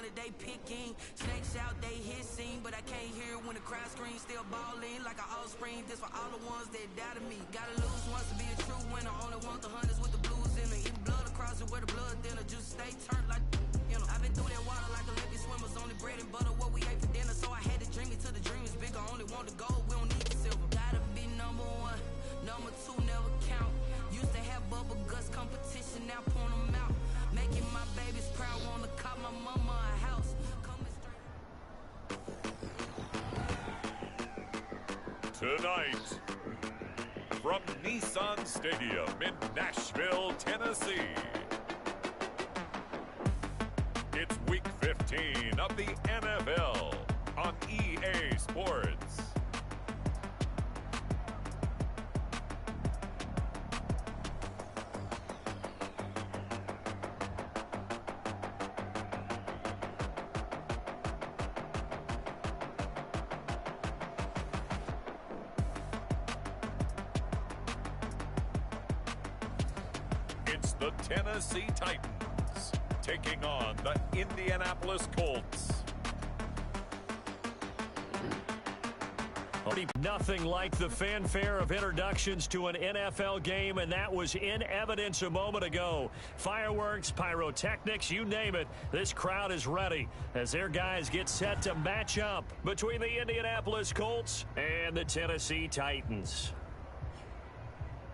one that they picking. Snakes out, they hissing, but I can't hear when the crowd screams. Still balling like an offspring. This for all the ones that doubted me. Gotta lose once to be a true winner. Only want the hunters with the blues in it. Even blood across it where the blood thinner. Just stay turned like, you know. I've been through that water like Olympic swimmers. Only bread and butter, what we ate for dinner. So I had to dream it till the dream is bigger. Only want the gold, we don't need the silver. Gotta be number one, number two never count. Used to have bubble guts competition, now point them out. Making my babies proud, wanna cop my mama a house. Coming straight. Tonight, from Nissan Stadium in Nashville, Tennessee, it's Week 15 of the NFL on EA Sports. It's the Tennessee Titans taking on the Indianapolis Colts. Nothing like the fanfare of introductions to an NFL game, and that was in evidence a moment ago. Fireworks, pyrotechnics, you name it. This crowd is ready as their guys get set to match up between the Indianapolis Colts and the Tennessee Titans.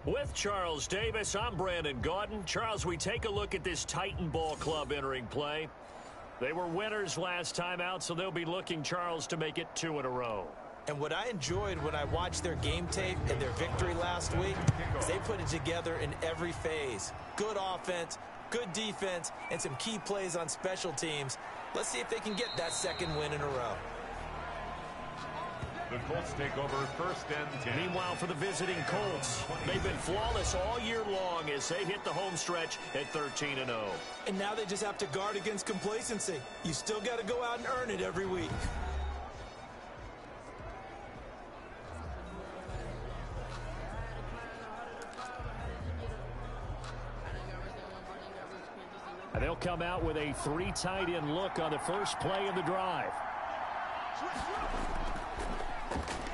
With Charles Davis, I'm Brandon Gaudin. Charles, we take a look at this Titan Ball Club entering play. They were winners last time out, so they'll be looking, Charles, to make it 2 in a row. And what I enjoyed when I watched their game tape and their victory last week is they put it together in every phase. Good offense, good defense, and some key plays on special teams. Let's see if they can get that second win in a row. The Colts take over 1st and 10. Meanwhile, for the visiting Colts, they've been flawless all year long as they hit the home stretch at 13-0. And now they just have to guard against complacency. You still got to go out and earn it every week. And they'll come out with a 3 tight end look on the first play of the drive.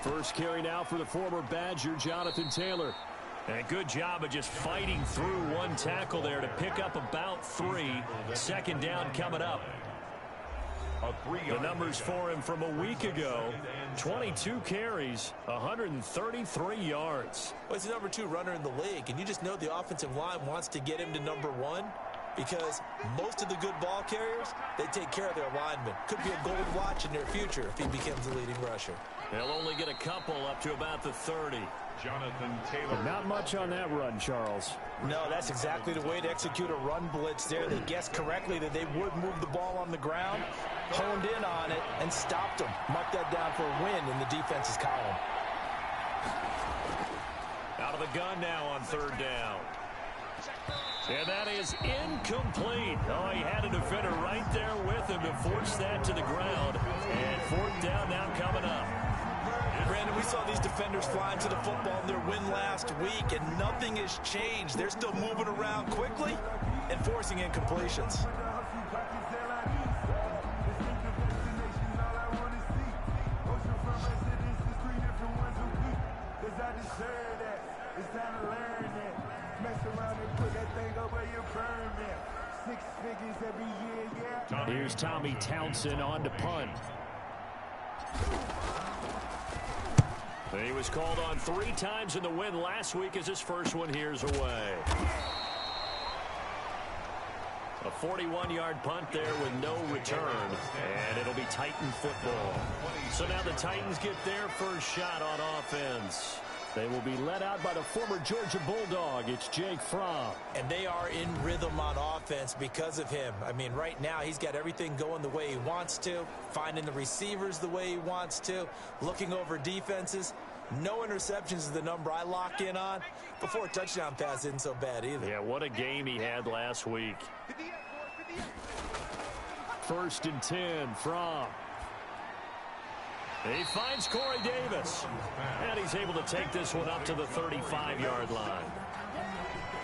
First carry now for the former Badger, Jonathan Taylor. And a good job of just fighting through one tackle there to pick up about 3. Second down coming up. The numbers for him from a week ago, 22 carries, 133 yards. Well, he's the number 2 runner in the league, and you just know the offensive line wants to get him to number 1. Because most of the good ball carriers, they take care of their linemen. Could be a gold watch in their future if he becomes the leading rusher. They'll only get a couple up to about the 30. Jonathan Taylor. Not much on that run, Charles. No, that's exactly the way to execute a run blitz there. They guessed correctly that they would move the ball on the ground, honed in on it, and stopped them. Mark that down for a win in the defense's column. Out of the gun now on 3rd down. And that is incomplete. Oh, he had a defender right there with him to force that to the ground. And 4th down now coming up. Brandon, we saw these defenders flying to the football in their win last week, and nothing has changed. They're still moving around quickly and forcing incompletions. Here's Tommy Townsend on to punt. He was called on 3 times in the win last week as his first one here's away. A 41-yard punt there with no return, and it'll be Titan football. So now the Titans get their first shot on offense. They will be led out by the former Georgia Bulldog. It's Jake Fromm. And they are in rhythm on offense because of him. I mean, right now he's got everything going the way he wants to, finding the receivers the way he wants to, looking over defenses. No interceptions is the number I lock in on. Before a touchdown pass isn't so bad either. Yeah, what a game he had last week. 1st and 10, Fromm. He finds Corey Davis. And he's able to take this one up to the 35-yard line.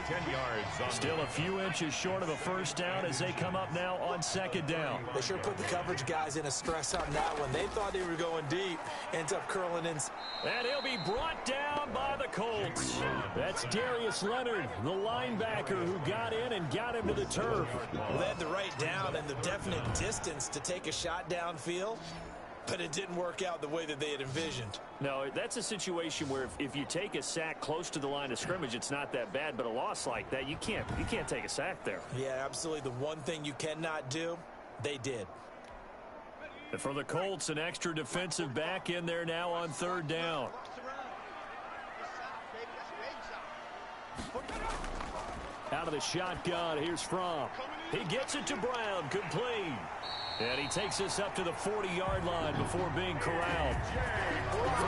10 yards. On Still a few inches short of a first down as they come up now on second down. They sure put the coverage guys in a stress on that one. They thought they were going deep. Ends up curling in. And he'll be brought down by the Colts. That's Darius Leonard, the linebacker who got in and got him to the turf. Well, they had the right down and the definite distance to take a shot downfield, but it didn't work out the way that they had envisioned. No, that's a situation where if you take a sack close to the line of scrimmage, it's not that bad, but a loss like that, you can't take a sack there. Yeah, absolutely. The one thing you cannot do, they did. And for the Colts, an extra defensive back in there now on third down. Out of the shotgun, here's Fromm. He gets it to Brown, complete. And he takes us up to the 40-yard line before being corralled.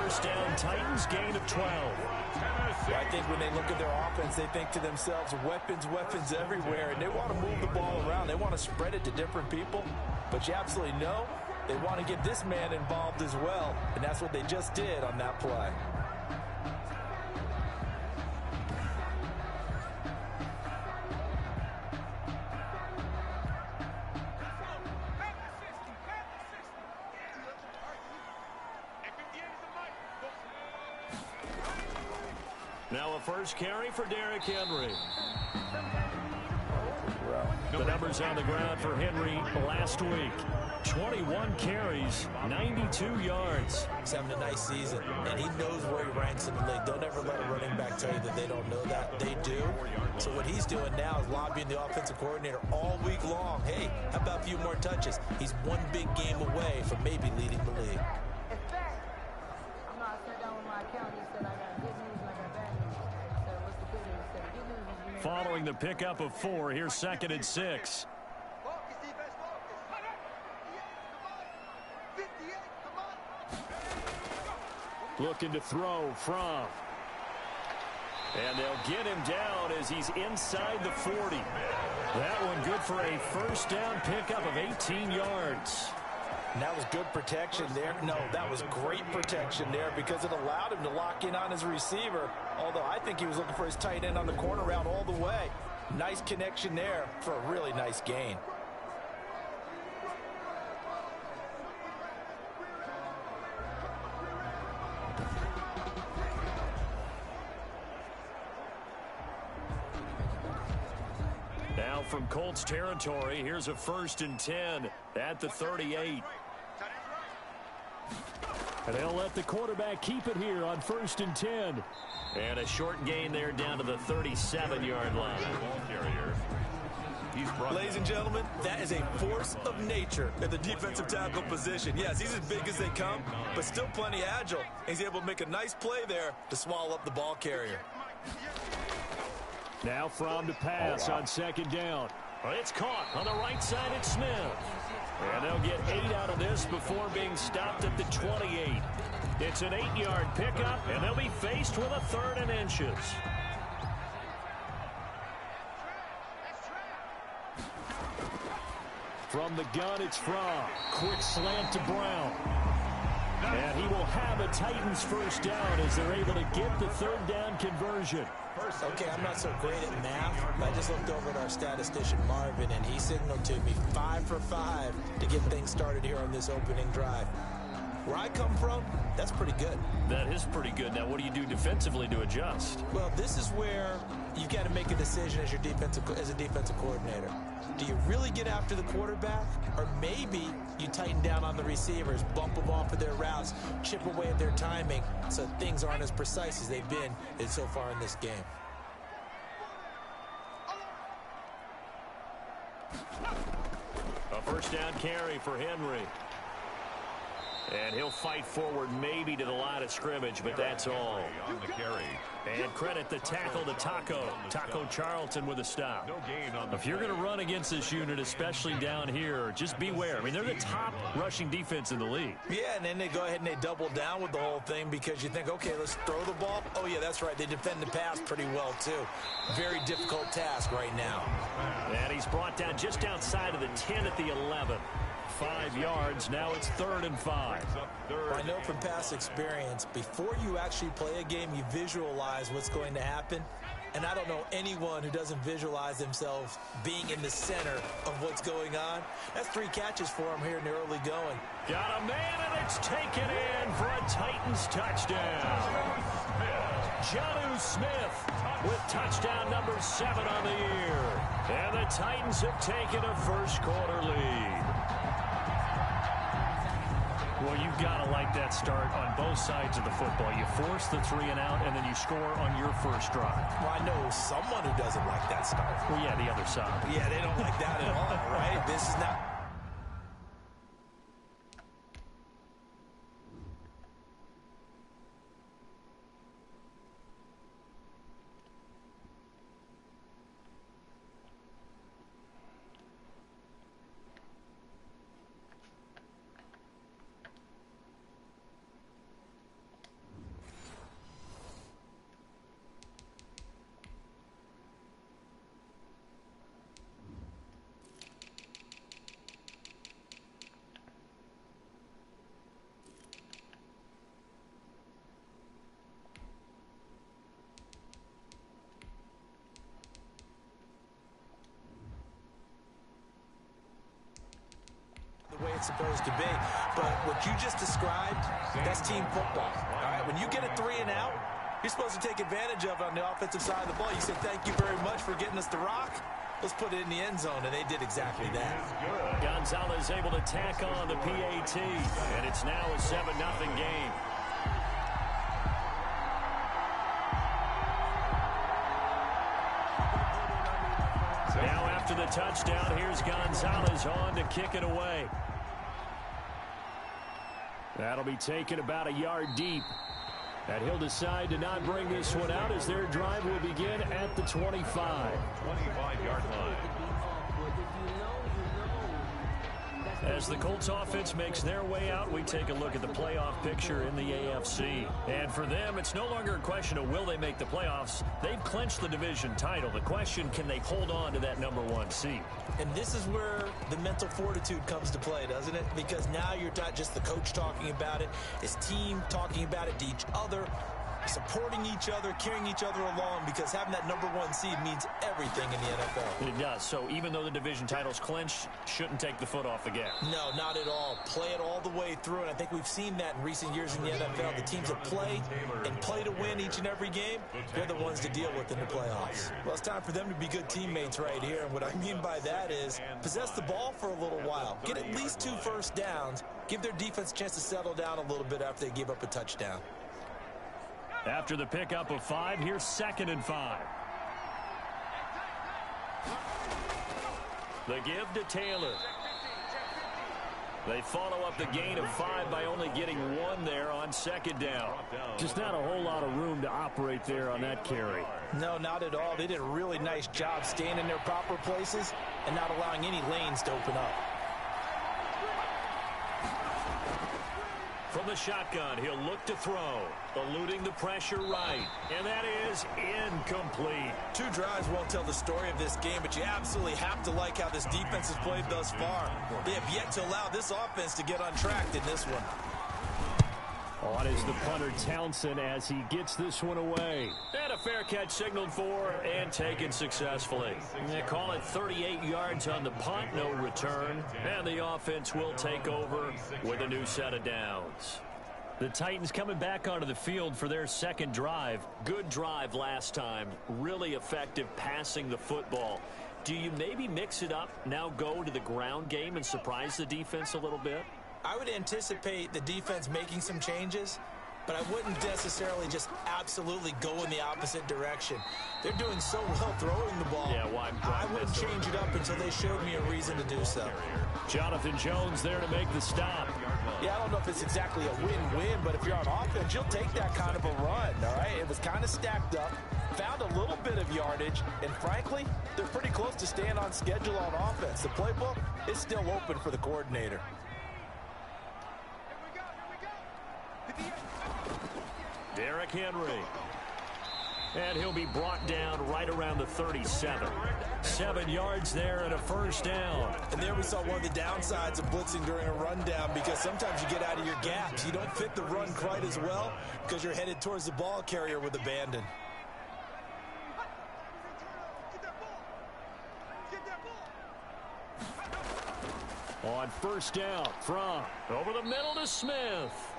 First down, Titans, gain of 12. I think when they look at their offense, they think to themselves, weapons, weapons everywhere, and they want to move the ball around. They want to spread it to different people, but you absolutely know they want to get this man involved as well, and that's what they just did on that play. Now a first carry for Derrick Henry. The numbers on the ground for Henry last week. 21 carries, 92 yards. He's having a nice season, and he knows where he ranks in the league. Don't ever let a running back tell you that they don't know that. They do. So what he's doing now is lobbying the offensive coordinator all week long. Hey, how about a few more touches? He's one big game away from maybe leading the league. Following the pickup of 4, here's 2nd and 6. Looking to throw from. And they'll get him down as he's inside the 40. That one good for a first down pickup of 18 yards. And that was good protection there. No, that was great protection there because it allowed him to lock in on his receiver. Although I think he was looking for his tight end on the corner route all the way. Nice connection there for a really nice gain. Now from Colts territory, here's a 1st and 10 at the 38. And they'll let the quarterback keep it here on 1st and 10. And a short gain there down to the 37-yard line. Ladies and gentlemen, that is a force of nature at the defensive tackle position. Yes, he's as big as they come, but still plenty agile. He's able to make a nice play there to swallow up the ball carrier. Now Fromm to pass on 2nd down. It's caught on the right side at Smith. And they'll get 8 out of this before being stopped at the 28. It's an 8-yard pickup, and they'll be faced with a 3rd and inches. From the gun, it's Fromm. Quick slant to Brown. And he will have a Titans first down as they're able to get the 3rd down conversion. Okay, I'm not so great at math, but I just looked over at our statistician, Marvin, and he signaled to me 5 for 5 to get things started here on this opening drive. Where I come from, that's pretty good. That is pretty good. Now, what do you do defensively to adjust? Well, this is where you've got to make a decision as a defensive coordinator. Do you really get after the quarterback, or maybe you tighten down on the receivers, bump them off of their routes, chip away at their timing, so things aren't as precise as they've been so far in this game. A first down carry for Henry. And he'll fight forward maybe to the line of scrimmage, but that's all. On the carry. And credit the tackle to Taco Charlton with a stop. No gain on the If you're going to run against this unit, especially down here, just beware. I mean, they're the top rushing defense in the league. Yeah, and then they go ahead and they double down with the whole thing because you think, okay, let's throw the ball. Oh, yeah, that's right. They defend the pass pretty well, too. Very difficult task right now. And he's brought down just outside of the 10 at the 11. 5 yards. Now it's 3rd and 5. I know from past experience, before you actually play a game, you visualize what's going to happen. And I don't know anyone who doesn't visualize themselves being in the center of what's going on. That's 3 catches for him here in the early going. Got a man, and it's taken in for a Titans touchdown. Jonnu Smith with touchdown number 7 on the year. And the Titans have taken a first-quarter lead. Well, you've got to like that start on both sides of the football. You force the 3 and out, and then you score on your first drive. Well, I know someone who doesn't like that start. Well, yeah, the other side. Yeah, they don't like that at all, right? This is not... way it's supposed to be. But what you just described, that's team football. All right, when you get a 3 and out, you're supposed to take advantage of it on the offensive side of the ball. You say, thank you very much for getting us the rock. Let's put it in the end zone, and they did exactly that. Gonzalez able to tack on the PAT, and it's now a 7-0 game. Now after the touchdown, here's Gonzalez on to kick it away. That'll be taken about a yard deep. And he'll decide to not bring this one out as their drive will begin at the 25. 25-yard line. As the Colts offense makes their way out, we take a look at the playoff picture in the AFC. And for them, it's no longer a question of will they make the playoffs. They've clinched the division title. The question, can they hold on to that #1 seed? And this is where the mental fortitude comes to play, doesn't it? Because now you're not just the coach talking about it, it's team talking about it to each other, supporting each other, carrying each other along, because having that #1 seed means everything in the NFL. It does. So even though the division title's clinched, shouldn't take the foot off the gas. No, not at all. Play it all the way through, and I think we've seen that in recent years in the NFL. The teams that play and play to win each and every game, they're the ones to deal with in the playoffs. Well, it's time for them to be good teammates right here, and what I mean by that is possess the ball for a little while. Get at least 2 first downs. Give their defense a chance to settle down a little bit after they give up a touchdown. After the pickup of 5, here's 2nd and 5. The give to Taylor. They follow up the gain of 5 by only getting 1 there on 2nd down. Just not a whole lot of room to operate there on that carry. No, not at all. They did a really nice job staying in their proper places and not allowing any lanes to open up. From the shotgun, he'll look to throw. Eluding the pressure right. And that is incomplete. 2 drives won't tell the story of this game, but you absolutely have to like how this defense has played thus far. They have yet to allow this offense to get untracked in this one. On is the punter Townsend as he gets this one away. And a fair catch signaled for and taken successfully. They call it 38 yards on the punt, no return. And the offense will take over with a new set of downs. The Titans coming back onto the field for their 2nd drive. Good drive last time. Really effective passing the football. Do you maybe mix it up, now go to the ground game and surprise the defense a little bit? I would anticipate the defense making some changes, but I wouldn't necessarily just absolutely go in the opposite direction. They're doing so well throwing the ball. Yeah, why? I wouldn't change it up until they showed me a reason to do so. Jonathan Jones there to make the stop. Yeah, I don't know if it's exactly a win-win, but if you're on offense, you'll take that kind of a run, all right? It was kind of stacked up, found a little bit of yardage, and frankly, they're pretty close to staying on schedule on offense. The playbook is still open for the coordinator. Derrick Henry. And he'll be brought down right around the 37. 7 yards there and a first down. And there we saw one of the downsides of blitzing during a rundown, because sometimes you get out of your gaps. You don't fit the run quite as well because you're headed towards the ball carrier with abandon. On first down from over the middle to Smith.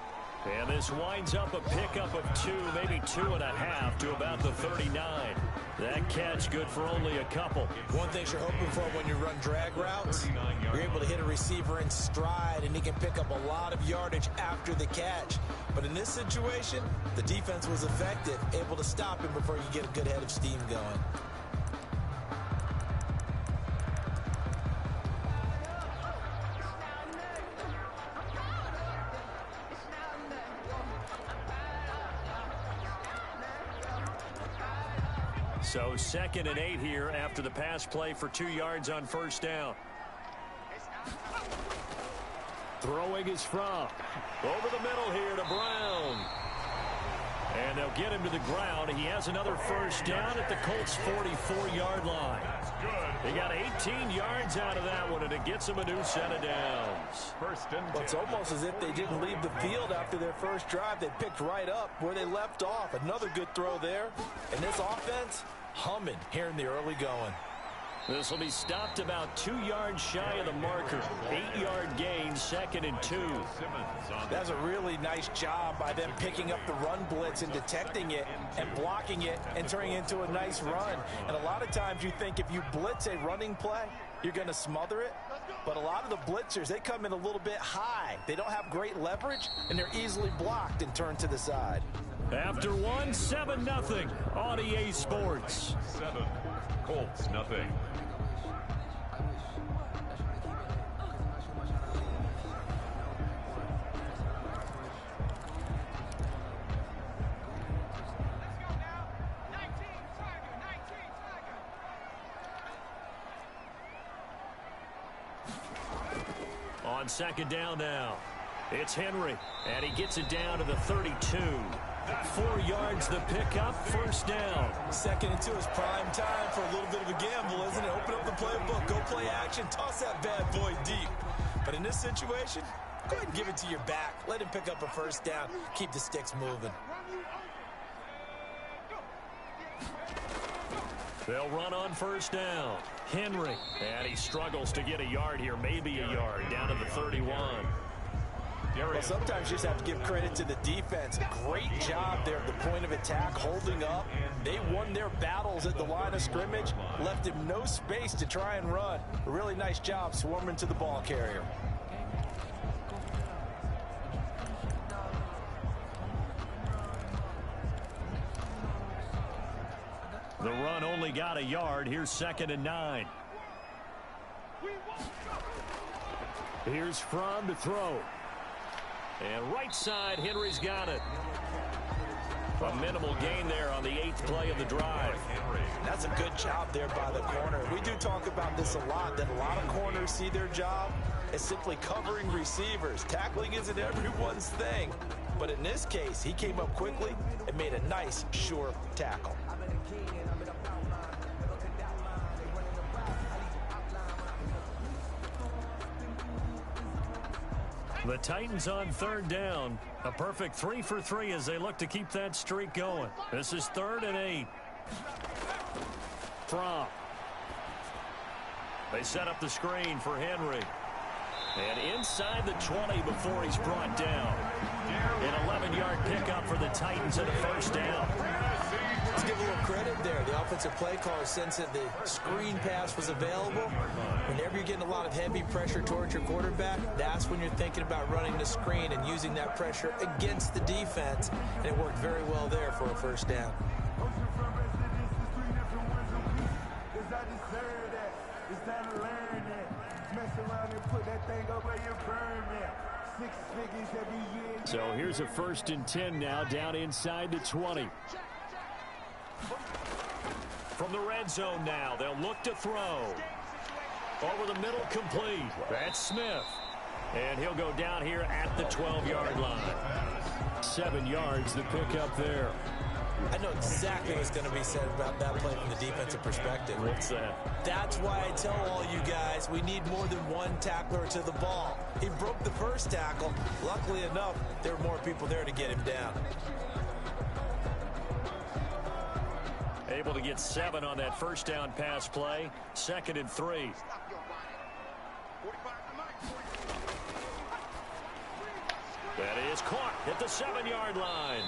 And this winds up a pickup of 2, maybe 2.5 to about the 39. That catch good for only a couple. One thing you're hoping for when you run drag routes, you're able to hit a receiver in stride, and he can pick up a lot of yardage after the catch. But in this situation, the defense was effective, able to stop him before you get a good head of steam going. So 2nd and 8 here after the pass play for 2 yards on first down. Throwing is from over the middle here to Brown. And they'll get him to the ground. He has another first down at the Colts' 44-yard line. He got 18 yards out of that one, and it gets him a new set of downs. Well, it's almost as if they didn't leave the field after their first drive. They picked right up where they left off. Another good throw there. And this offense, humming here in the early going. This will be stopped about 2 yards shy of the marker. 8-yard gain, 2nd and 2. That's a really nice job by them picking up the run blitz and detecting it and blocking it and turning it into a nice run. And a lot of times you think if you blitz a running play, you're going to smother it. But a lot of the blitzers, they come in a little bit high. They don't have great leverage, and they're easily blocked and turned to the side. After 7-0 on EA Sports. 7, Colts nothing. On 2nd down now, it's Henry, and he gets it down to the 32. 4 yards the pickup, first down. 2nd and 2 is prime time for a little bit of a gamble, isn't it? Open up the playbook, go play action, toss that bad boy deep. But in this situation, go ahead and give it to your back. Let him pick up a first down, keep the sticks moving. They'll run on first down. Henry, and he struggles to get a yard here, maybe a yard, down to the 31. Well, sometimes you just have to give credit to the defense. Great job there at the point of attack, holding up. They won their battles at the line of scrimmage, left him no space to try and run. A really nice job swarming to the ball carrier. The run only got a yard. Here's 2nd and 9. Here's Fromm to throw. And right side, Henry's got it. A minimal gain there on the 8th play of the drive. That's a good job there by the corner. We do talk about this a lot, that a lot of corners see their job as simply covering receivers. Tackling isn't everyone's thing. But in this case, he came up quickly and made a nice, sure tackle. The Titans on 3rd down. A perfect 3 for 3 as they look to keep that streak going. This is 3rd and 8. Fromm. They set up the screen for Henry. And inside the 20 before he's brought down. An 11-yard pickup for the Titans at a first down. Let's give a little credit there. The offensive play caller, since that the screen pass was available, whenever you're getting a lot of heavy pressure towards your quarterback, that's when you're thinking about running the screen and using that pressure against the defense. And it worked very well there for a first down. So here's a 1st and 10 now, down inside the 20. From the red zone now, they'll look to throw. Over the middle, complete. That's Smith. And he'll go down here at the 12-yard line. 7 yards, the pickup there. I know exactly what's going to be said about that play from the defensive perspective. What's that? That's why I tell all you guys we need more than one tackler to the ball. He broke the first tackle. Luckily enough, there were more people there to get him down. Able to get 7 on that first down pass play. 2nd and 3. is caught at the 7-yard line.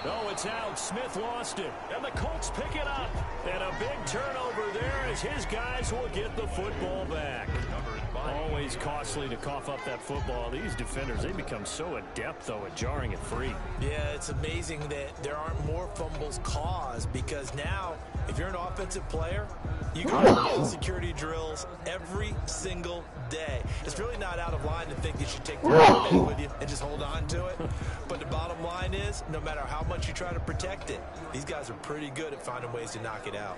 Oh, it's out. Smith lost it. And the Colts pick it up. And a big turnover there as his guys will get the football back. Always costly to cough up that football. These defenders, they become so adept, though, at jarring it free. Yeah, it's amazing that there aren't more fumbles caused, because now, if you're an offensive player, you can run security drills every single day. It's really not out of line to think you should take the ball with you and just hold on to it. But the bottom line is, no matter how much you try to protect it, these guys are pretty good at finding ways to knock it out.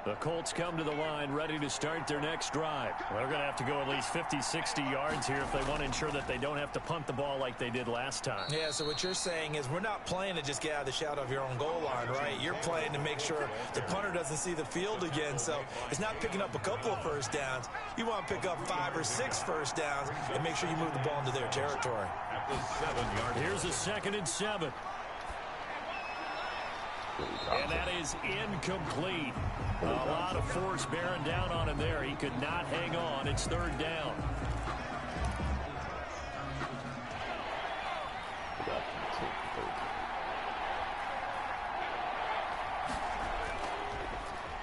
The Colts come to the line ready to start their next drive. They're going to have to go at least 50, 60 yards here if they want to ensure that they don't have to punt the ball like they did last time. Yeah, so what you're saying is we're not playing to just get out of the shadow of your own goal line, right? You're playing to make sure the punter doesn't see the field again. So it's not picking up a couple of first downs. You want to pick up 5 or 6 first downs and make sure you move the ball into their territory. Here's a 2nd and 7. And that is incomplete. A lot of force bearing down on him there. He could not hang on. It's 3rd down.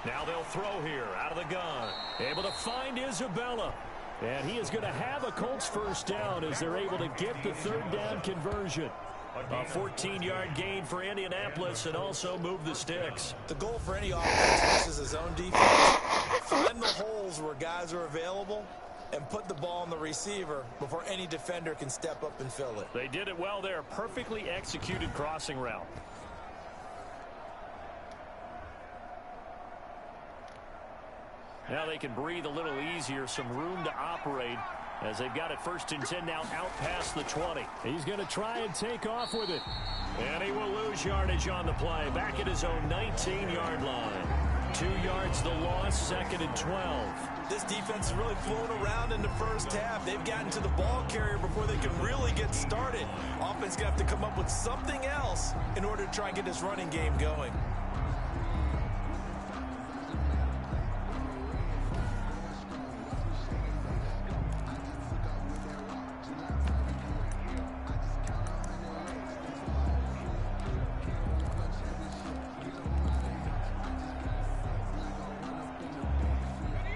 Now they'll throw here out of the gun. Able to find Isabella. And he is going to have a Colts first down as they're able to get the 3rd down conversion. A 14-yard gain for Indianapolis and also move the sticks. The goal for any offense versus his own defense, find the holes where guys are available and put the ball on the receiver before any defender can step up and fill it. They did it well there. Perfectly executed crossing route. Now they can breathe a little easier, some room to operate as they've got it 1st and 10 now out past the 20. He's going to try and take off with it. And he will lose yardage on the play. Back at his own 19-yard line. 2 yards the loss, 2nd and 12. This defense is really flown around in the first half. They've gotten to the ball carrier before they can really get started. Offense going to have to come up with something else in order to try and get this running game going.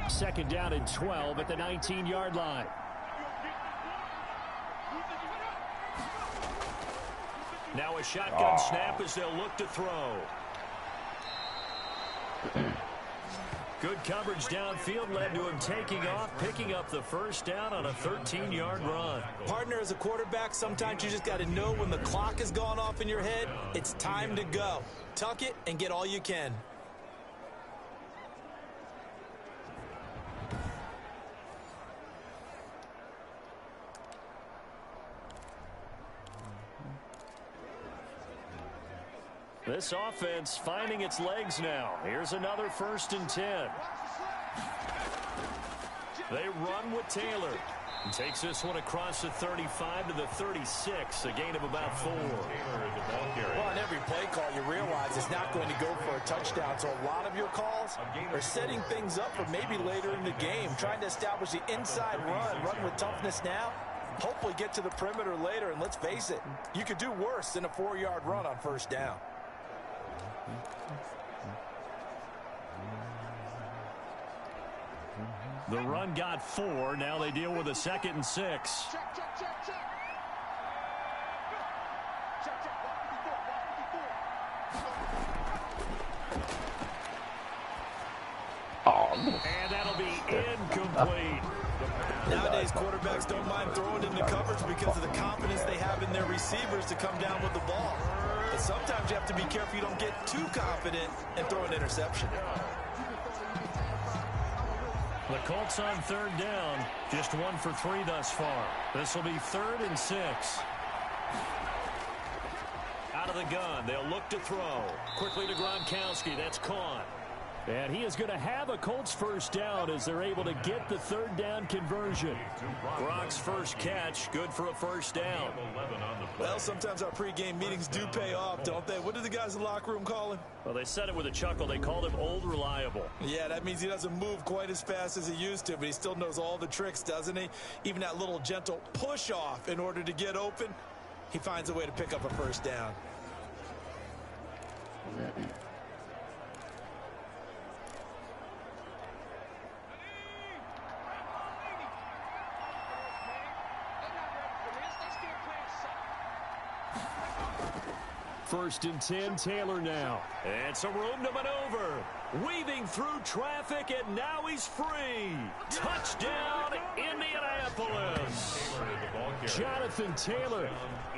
Second down and 12 at the 19-yard line. Now a shotgun snap as they'll look to throw. Good coverage downfield led to him taking off, picking up the first down on a 13-yard run. Partner, as a quarterback, sometimes you just got to know when the clock has gone off in your head, it's time to go. Tuck it and get all you can. This offense finding its legs now. Here's another 1st and 10. They run with Taylor. And takes this one across the 35 to the 36, a gain of about 4. Well, on every play call, you realize it's not going to go for a touchdown. So a lot of your calls are setting things up for maybe later in the game, trying to establish the inside run with toughness now. Hopefully get to the perimeter later, and let's face it, you could do worse than a 4-yard run on 1st down. The run got 4. Now they deal with a 2nd and 6. And that'll be incomplete. Nowadays, quarterbacks don't mind throwing into coverage because of the confidence they have in their receivers to come down with the ball. But sometimes you have to be careful you don't get too confident and throw an interception. The Colts on 3rd down, just 1 for 3 thus far. This will be 3rd and 6. Out of the gun, they'll look to throw. Quickly to Gronkowski, that's caught. And he is going to have a Colts first down as they're able to get the 3rd down conversion. Gronk's first catch, good for a first down. Well, sometimes our pregame meetings do pay off, don't they? What do the guys in the locker room call him? Well, they said it with a chuckle. They called him Old Reliable. Yeah, that means he doesn't move quite as fast as he used to, but he still knows all the tricks, doesn't he? Even that little gentle push-off in order to get open. he finds a way to pick up a first down. First and 10, Taylor now. And some room to maneuver. Weaving through traffic, and now he's free. Touchdown, Indianapolis. Jonathan Taylor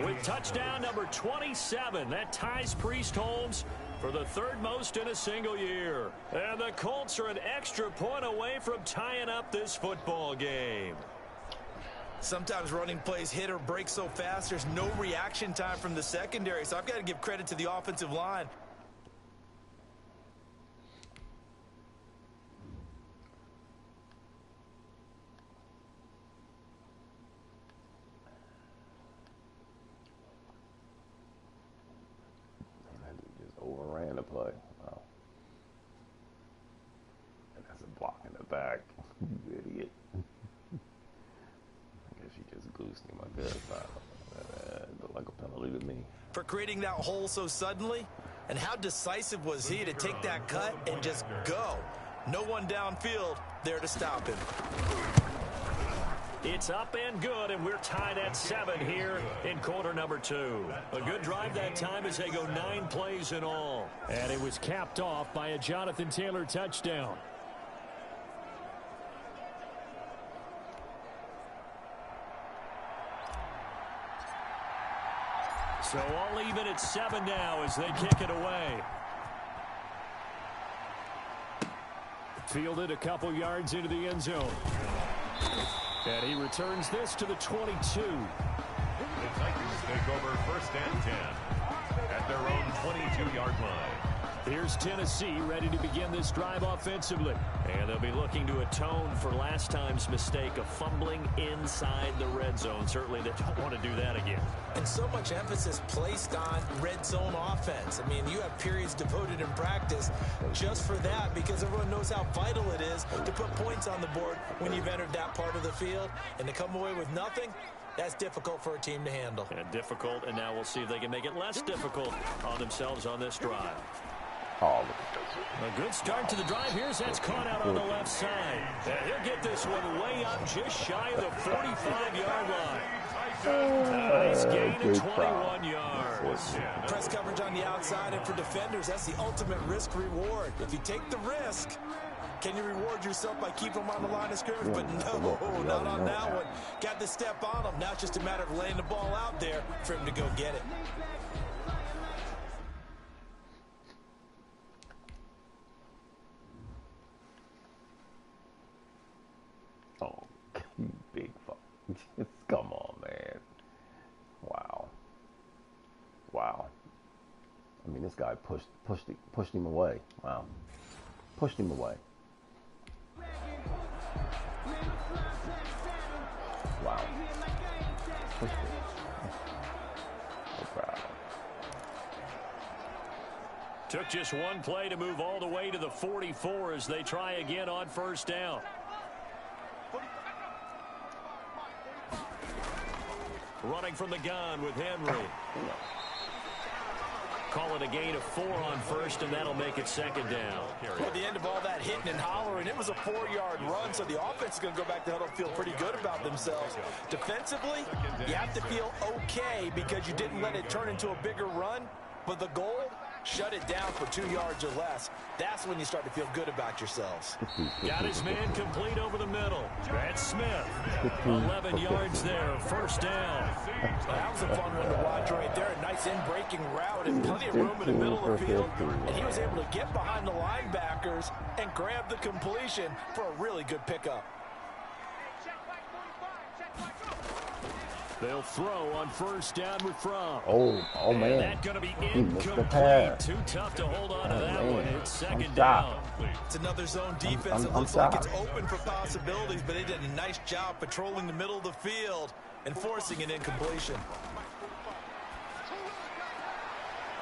with touchdown number 27. That ties Priest Holmes for the third most in a single year. And the Colts are an extra point away from tying up this football game. Sometimes running plays hit or break so fast, there's no reaction time from the secondary. So I've got to give credit to the offensive line. Just overran the play. Wow. And that's a block in the back. You idiot. She just goosed him, I guess. Looked like a penalty to me. For creating that hole so suddenly, and how decisive was he to take that cut and just go? No one downfield there to stop him. It's up and good, and we're tied at 7 here in quarter number 2. A good drive that time as they go 9 plays in all. And it was capped off by a Jonathan Taylor touchdown. So all even at 7 now as they kick it away. Fielded a couple yards into the end zone. And he returns this to the 22. The Titans take over first and 10 at their own 22-yard line. Here's Tennessee ready to begin this drive offensively. And they'll be looking to atone for last time's mistake of fumbling inside the red zone. Certainly they don't want to do that again. And so much emphasis placed on red zone offense. I mean, you have periods devoted in practice just for that because everyone knows how vital it is to put points on the board when you've entered that part of the field. And to come away with nothing, that's difficult for a team to handle. And difficult, and now we'll see if they can make it less difficult on themselves on this drive. Oh, look at this. A good start to the drive. Here's that's caught out on the left side. And he'll get this one way up just shy of the 45-yard line. Nice gain of 21 yards. Press coverage on the outside, and for defenders, that's the ultimate risk-reward. If you take the risk, can you reward yourself by keeping them on the line of scrimmage? But no, not on that one. Got the step on him. Now it's just a matter of laying the ball out there for him to go get it. Oh, you big fuck. Come on, man. Wow. Wow. I mean, this guy pushed him away. Wow. Pushed him away. Wow. Pushed it. So proud. Took just one play to move all the way to the 44 as they try again on first down. Running from the gun with Henry. Call it a gain of 4 on first, and that'll make it second down. Well, at the end of all that hitting and hollering, it was a 4-yard run, so the offense is going to go back to huddle and feel pretty good about themselves. Defensively, you have to feel okay because you didn't let it turn into a bigger run, but the goal, shut it down for 2 yards or less. That's when you start to feel good about yourselves. Got his man complete over the middle. Brad Smith, 11 yards there, first down. That was a fun one to watch right there. A nice in-breaking route and plenty of room in the middle of the field. And he was able to get behind the linebackers and grab the completion for a really good pickup. They'll throw on first down with Fromm. Oh man. And that's going to be incomplete. Too tough to hold on to that one. It's second down. It's another zone defense. It looks like it's open for possibilities, but they did a nice job patrolling the middle of the field and forcing an incompletion.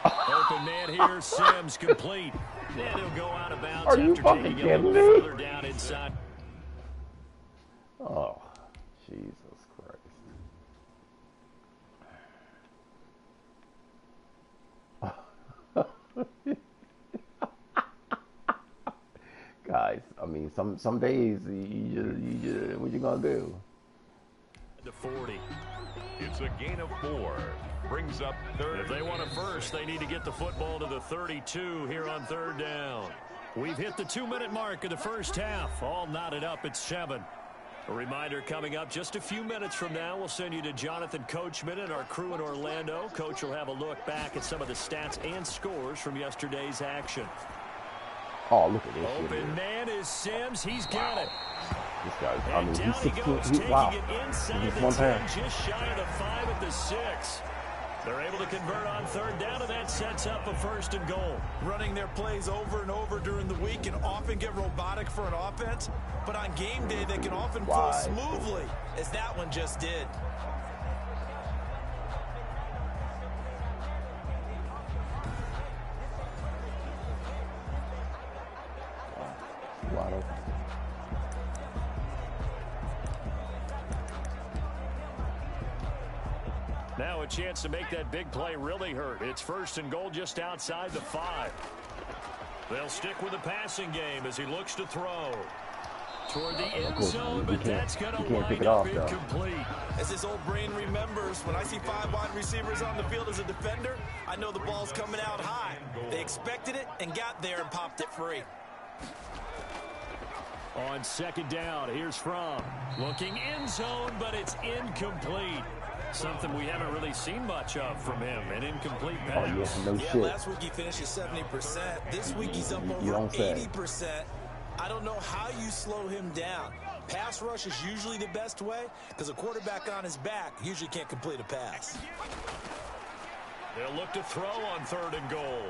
Open man here, Sims complete. And he'll go out of bounds Are you after fucking taking it a kidding little me? further down inside. Oh, Jesus Christ. Guys, I mean, some days you just what you gonna do? To 40. It's a gain of 4. Brings up third. If they want a first, they need to get the football to the 32 here on third down. We've hit the 2-minute mark of the first half. All knotted up at 7. A reminder coming up just a few minutes from now. We'll send you to Jonathan Coachman and our crew in Orlando. Coach will have a look back at some of the stats and scores from yesterday's action. Oh, look at this shit. Open man is Sims. He's got it. This guy, I And mean, down he's he 16. goes, taking Wow. it inside Just the one 10, pass. just shy of the 5 at the 6. They're able to convert on third down, and that sets up a first and goal. Running their plays over and over during the week can often get robotic for an offense, but on game day they can often flow smoothly, as that one just did. Wide open. Now a chance to make that big play really hurt. It's first and goal just outside the 5. They'll stick with the passing game as he looks to throw. Toward the end zone, but that's going to wind up incomplete. As his old brain remembers, when I see 5 wide receivers on the field as a defender, I know the ball's coming out high. They expected it and got there and popped it free. On second down, here's Fromm. Looking end zone, but it's incomplete. Something we haven't really seen much of from him, an incomplete pass. Oh, yeah, no shit. Last week he finished at 70%. This week he's up over 80%. I don't know how you slow him down. Pass rush is usually the best way because a quarterback on his back usually can't complete a pass. They'll look to throw on third and goal.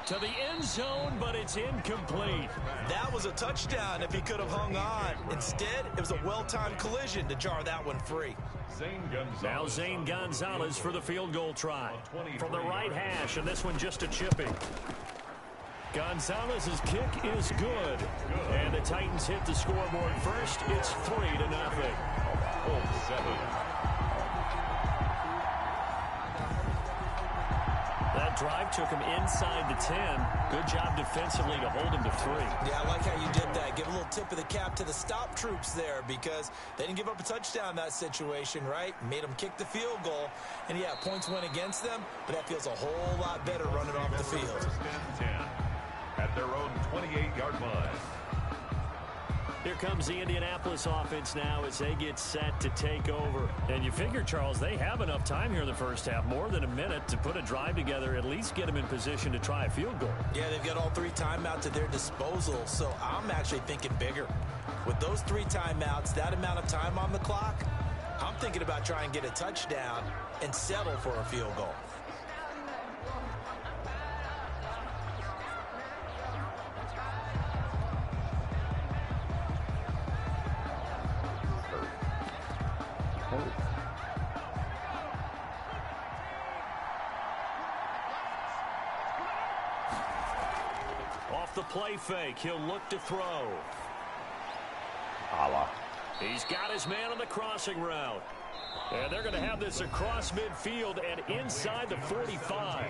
To the end zone, but it's incomplete. That was a touchdown if he could have hung on. Instead, it was a well-timed collision to jar that one free. Now Zane Gonzalez for the field goal try. From the right hash, and this one just a chipping. Gonzalez's kick is good. And the Titans hit the scoreboard first. It's 3-0. Full 7. That drive took him inside the 10. Good job defensively to hold him to 3. Yeah, I like how you did that. Give a little tip of the cap to the stop troops there because they didn't give up a touchdown in that situation, right? Made them kick the field goal. And, yeah, points went against them, but that feels a whole lot better running off the field. First and 10 at their own 28-yard line. Here comes the Indianapolis offense now as they get set to take over. And you figure, Charles, they have enough time here in the first half, more than a minute, to put a drive together, at least get them in position to try a field goal. Yeah, they've got all 3 timeouts at their disposal, so I'm actually thinking bigger. With those 3 timeouts, that amount of time on the clock, I'm thinking about trying to get a touchdown and settle for a field goal. Off the play fake, he'll look to throw. He's got his man on the crossing route. And they're going to have this across midfield and inside the 45.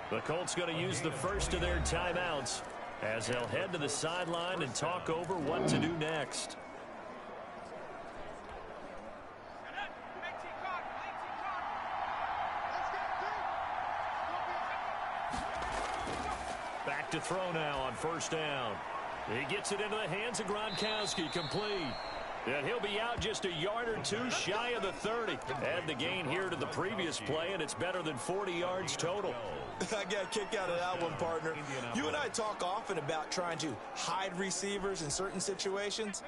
The Colts going to use the first of their timeouts as they'll head to the sideline and talk over what to do next. Back to throw now on first down. He gets it into the hands of Gronkowski, complete. And he'll be out just a yard or 2 shy of the 30. Add the gain here to the previous play, and it's better than 40 yards total. I got a kick out of that one, partner. You and I talk often about trying to hide receivers in certain situations,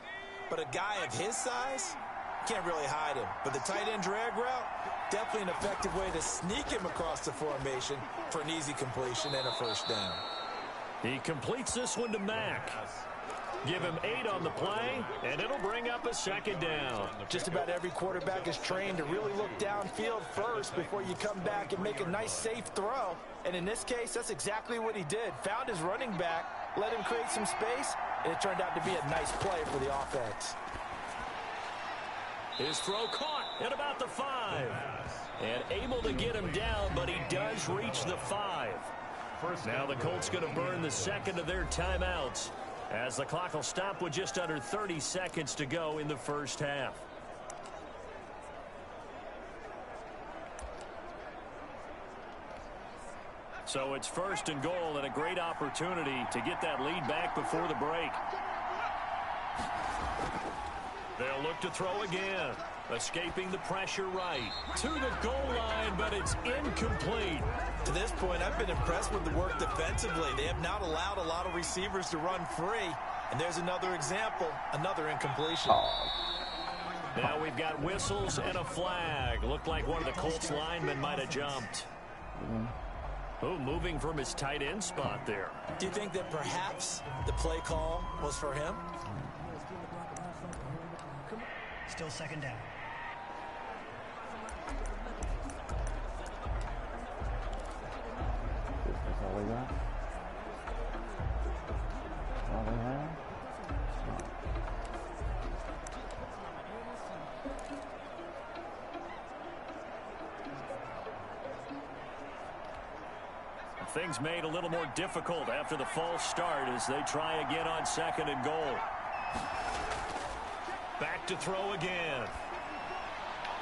but a guy of his size can't really hide him. But the tight end drag route, definitely an effective way to sneak him across the formation for an easy completion and a first down. He completes this one to Mack. Give him 8 on the play, and it'll bring up a second down. Just about every quarterback is trained to really look downfield first before you come back and make a nice, safe throw. And in this case, that's exactly what he did. Found his running back, let him create some space, and it turned out to be a nice play for the offense. His throw caught at about the 5. And able to get him down, but he does reach the 5. Now the Colts going to burn the second of their timeouts, as the clock will stop with just under 30 seconds to go in the first half. So it's 1st and goal, and a great opportunity to get that lead back before the break. They'll look to throw again. Escaping the pressure right to the goal line, but it's incomplete. To this point, I've been impressed with the work defensively. They have not allowed a lot of receivers to run free. And there's another example, another incompletion. Now we've got whistles and a flag. Looked like one of the Colts linemen might have jumped. Oh, moving from his tight end spot there. Do you think that perhaps the play call was for him? Still 2nd down. That's all we got? All they have? Things made a little more difficult after the false start as they try again on 2nd and goal. Back to throw again.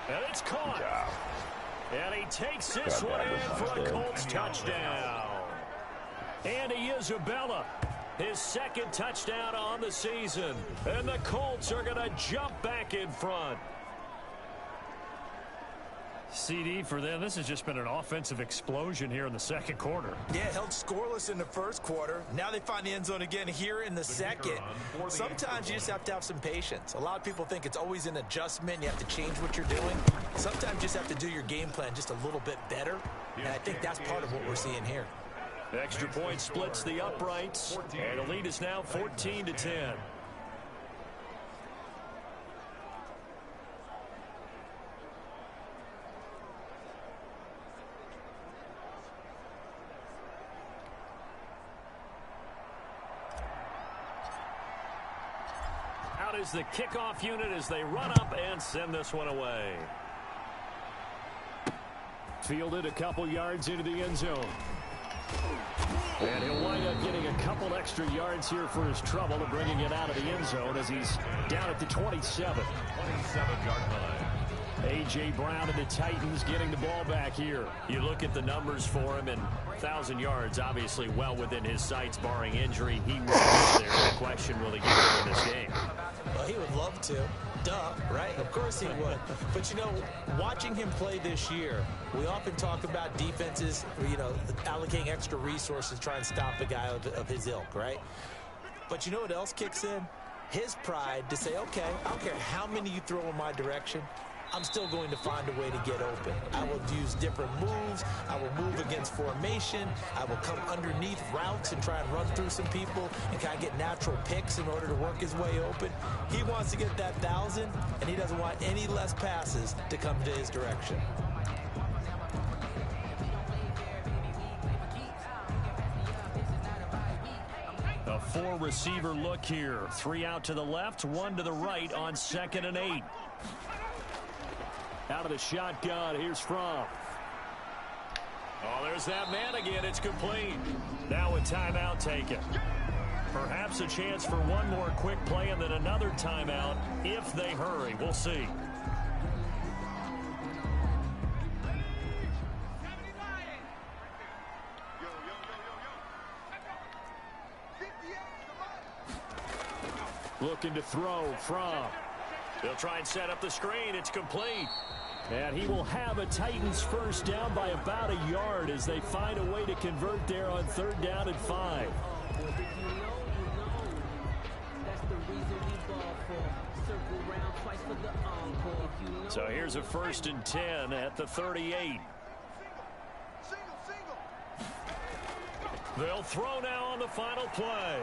And it's caught. And he takes this one in for a Colts touchdown. Andy Isabella, his 2nd touchdown on the season. And the Colts are going to jump back in front. CD for them. This has just been an offensive explosion here in the 2nd quarter. Yeah, held scoreless in the 1st quarter. Now they find the end zone again here in the 2nd. Sometimes you just have to have some patience. A lot of people think it's always an adjustment. You have to change what you're doing. Sometimes you just have to do your game plan just a little bit better. And I think that's part of what we're seeing here. Extra point splits the uprights. And the lead is now 14-10. Is the kickoff unit as they run up and send this one away. Fielded a couple yards into the end zone. And he'll wind up getting a couple extra yards here for his trouble of bringing it out of the end zone as he's down at the 27. 27-yard line. A.J. Brown and the Titans getting the ball back here. You look at the numbers for him, and 1,000 yards obviously well within his sights, barring injury. He will get there. The question, will he get there in this game? Well, he would love to. Duh, right? Of course he would. But, you know, watching him play this year, we often talk about defenses, you know, allocating extra resources to try and stop a guy of his ilk, right? But you know what else kicks in? His pride to say, okay, I don't care how many you throw in my direction, I'm still going to find a way to get open. I will use different moves. I will move against formation. I will come underneath routes and try and run through some people and kind of get natural picks in order to work his way open. He wants to get that 1,000, and he doesn't want any less passes to come to his direction. A 4-receiver look here. 3 out to the left, 1 to the right on 2nd and 8. Out of the shotgun, here's Fromm. Oh, there's that man again. It's complete. Now a timeout taken. Perhaps a chance for one more quick play and then another timeout if they hurry. We'll see. Looking to throw Fromm. They'll try and set up the screen. It's complete. And he will have a Titans first down by about a yard as they find a way to convert there on 3rd down and 5. So here's a 1st and 10 at the 38. They'll throw now on the final play.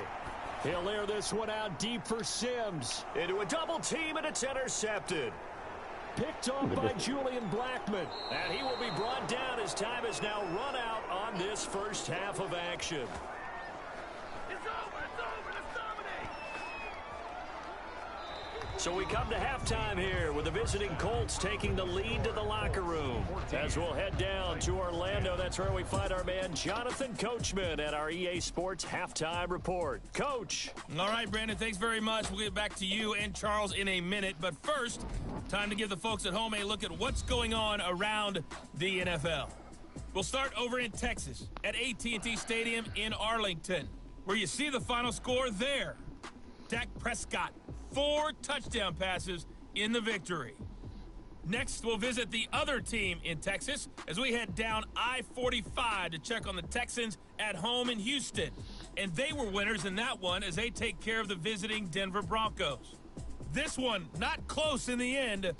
He'll air this one out deep for Sims. Into a double team, and it's intercepted. Picked off by Julian Blackman. And he will be brought down as time has now run out on this first half of action. It's over. Let's dominate. So we come to halftime here with the visiting Colts taking the lead to the locker room. As we'll head down to Orlando, that's where we find our man Jonathan Coachman at our EA Sports Halftime Report. Coach. All right, Brandon, thanks very much. We'll get back to you and Charles in a minute. But first, time to give the folks at home a look at what's going on around the NFL. We'll start over in Texas at AT&T Stadium in Arlington, where you see the final score there. Dak Prescott, 4 touchdown passes in the victory. Next, we'll visit the other team in Texas as we head down I-45 to check on the Texans at home in Houston. And they were winners in that one as they take care of the visiting Denver Broncos. This one, not close in the end,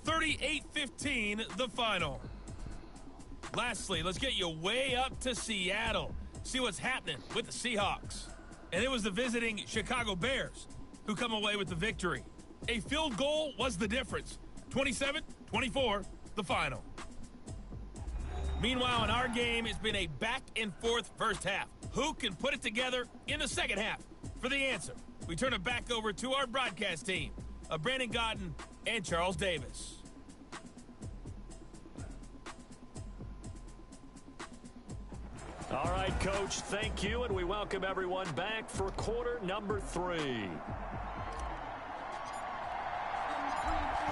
38-15 the final. Lastly, let's get you way up to Seattle. See what's happening with the Seahawks. And it was the visiting Chicago Bears who come away with the victory. A field goal was the difference. 27-24, the final. Meanwhile, in our game, it's been a back-and-forth first half. Who can put it together in the second half? For the answer, we turn it back over to our broadcast team of Brandon Gaudin and Charles Davis. All right, Coach, thank you, and we welcome everyone back for quarter number 3.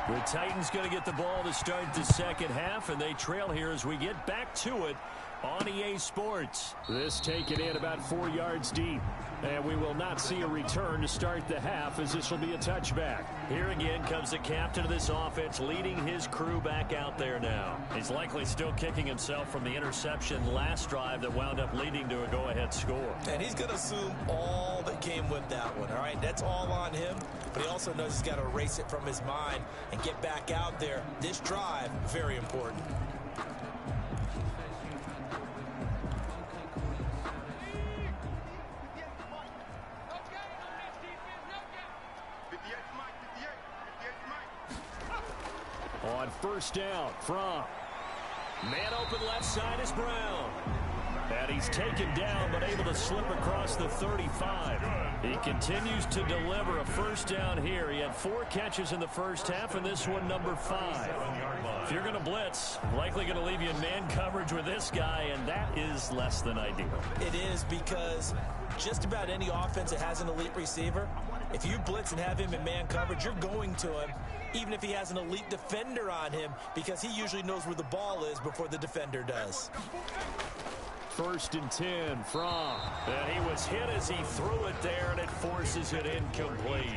The Titans going to get the ball to start the second half, and they trail here as we get back to it on EA Sports. This taken in about 4 yards deep, and we will not see a return to start the half as this will be a touchback. Here again comes the captain of this offense leading his crew back out there now. He's likely still kicking himself from the interception last drive that wound up leading to a go-ahead score. And he's going to assume all that came with that one, all right? That's all on him, but he also knows he's got to erase it from his mind and get back out there. This drive, very important. On first down from man open left side is Brown. And he's taken down but able to slip across the 35. He continues to deliver a first down here. He had 4 catches in the first half, and this one number 5. If you're going to blitz, likely going to leave you in man coverage with this guy, and that is less than ideal. It is, because just about any offense that has an elite receiver, if you blitz and have him in man coverage, you're going to him, even if he has an elite defender on him, because he usually knows where the ball is before the defender does. First and 10 from. And he was hit as he threw it there, and it forces it incomplete.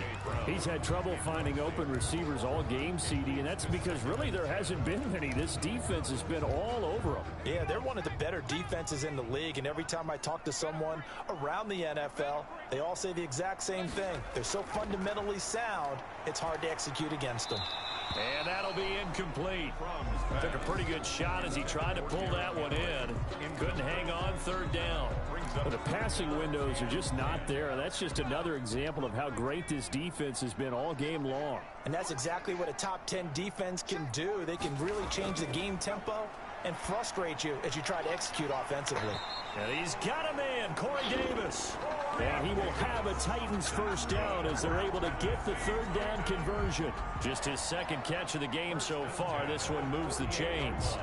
He's had trouble finding open receivers all game, CD, and that's because really there hasn't been many. This defense has been all over them. Yeah, they're one of the better defenses in the league, and every time I talk to someone around the NFL, they all say the exact same thing. They're so fundamentally sound, it's hard to execute against them. And that'll be incomplete. Took a pretty good shot as he tried to pull that one in. Couldn't hang on third down. But the passing windows are just not there. That's just another example of how great this defense has been all game long. And that's exactly what a top 10 defense can do. They can really change the game tempo and frustrate you as you try to execute offensively. And he's got a man, Corey Davis. And he will have a Titans first down as they're able to get the third down conversion. Just his second catch of the game so far. This one moves the chains.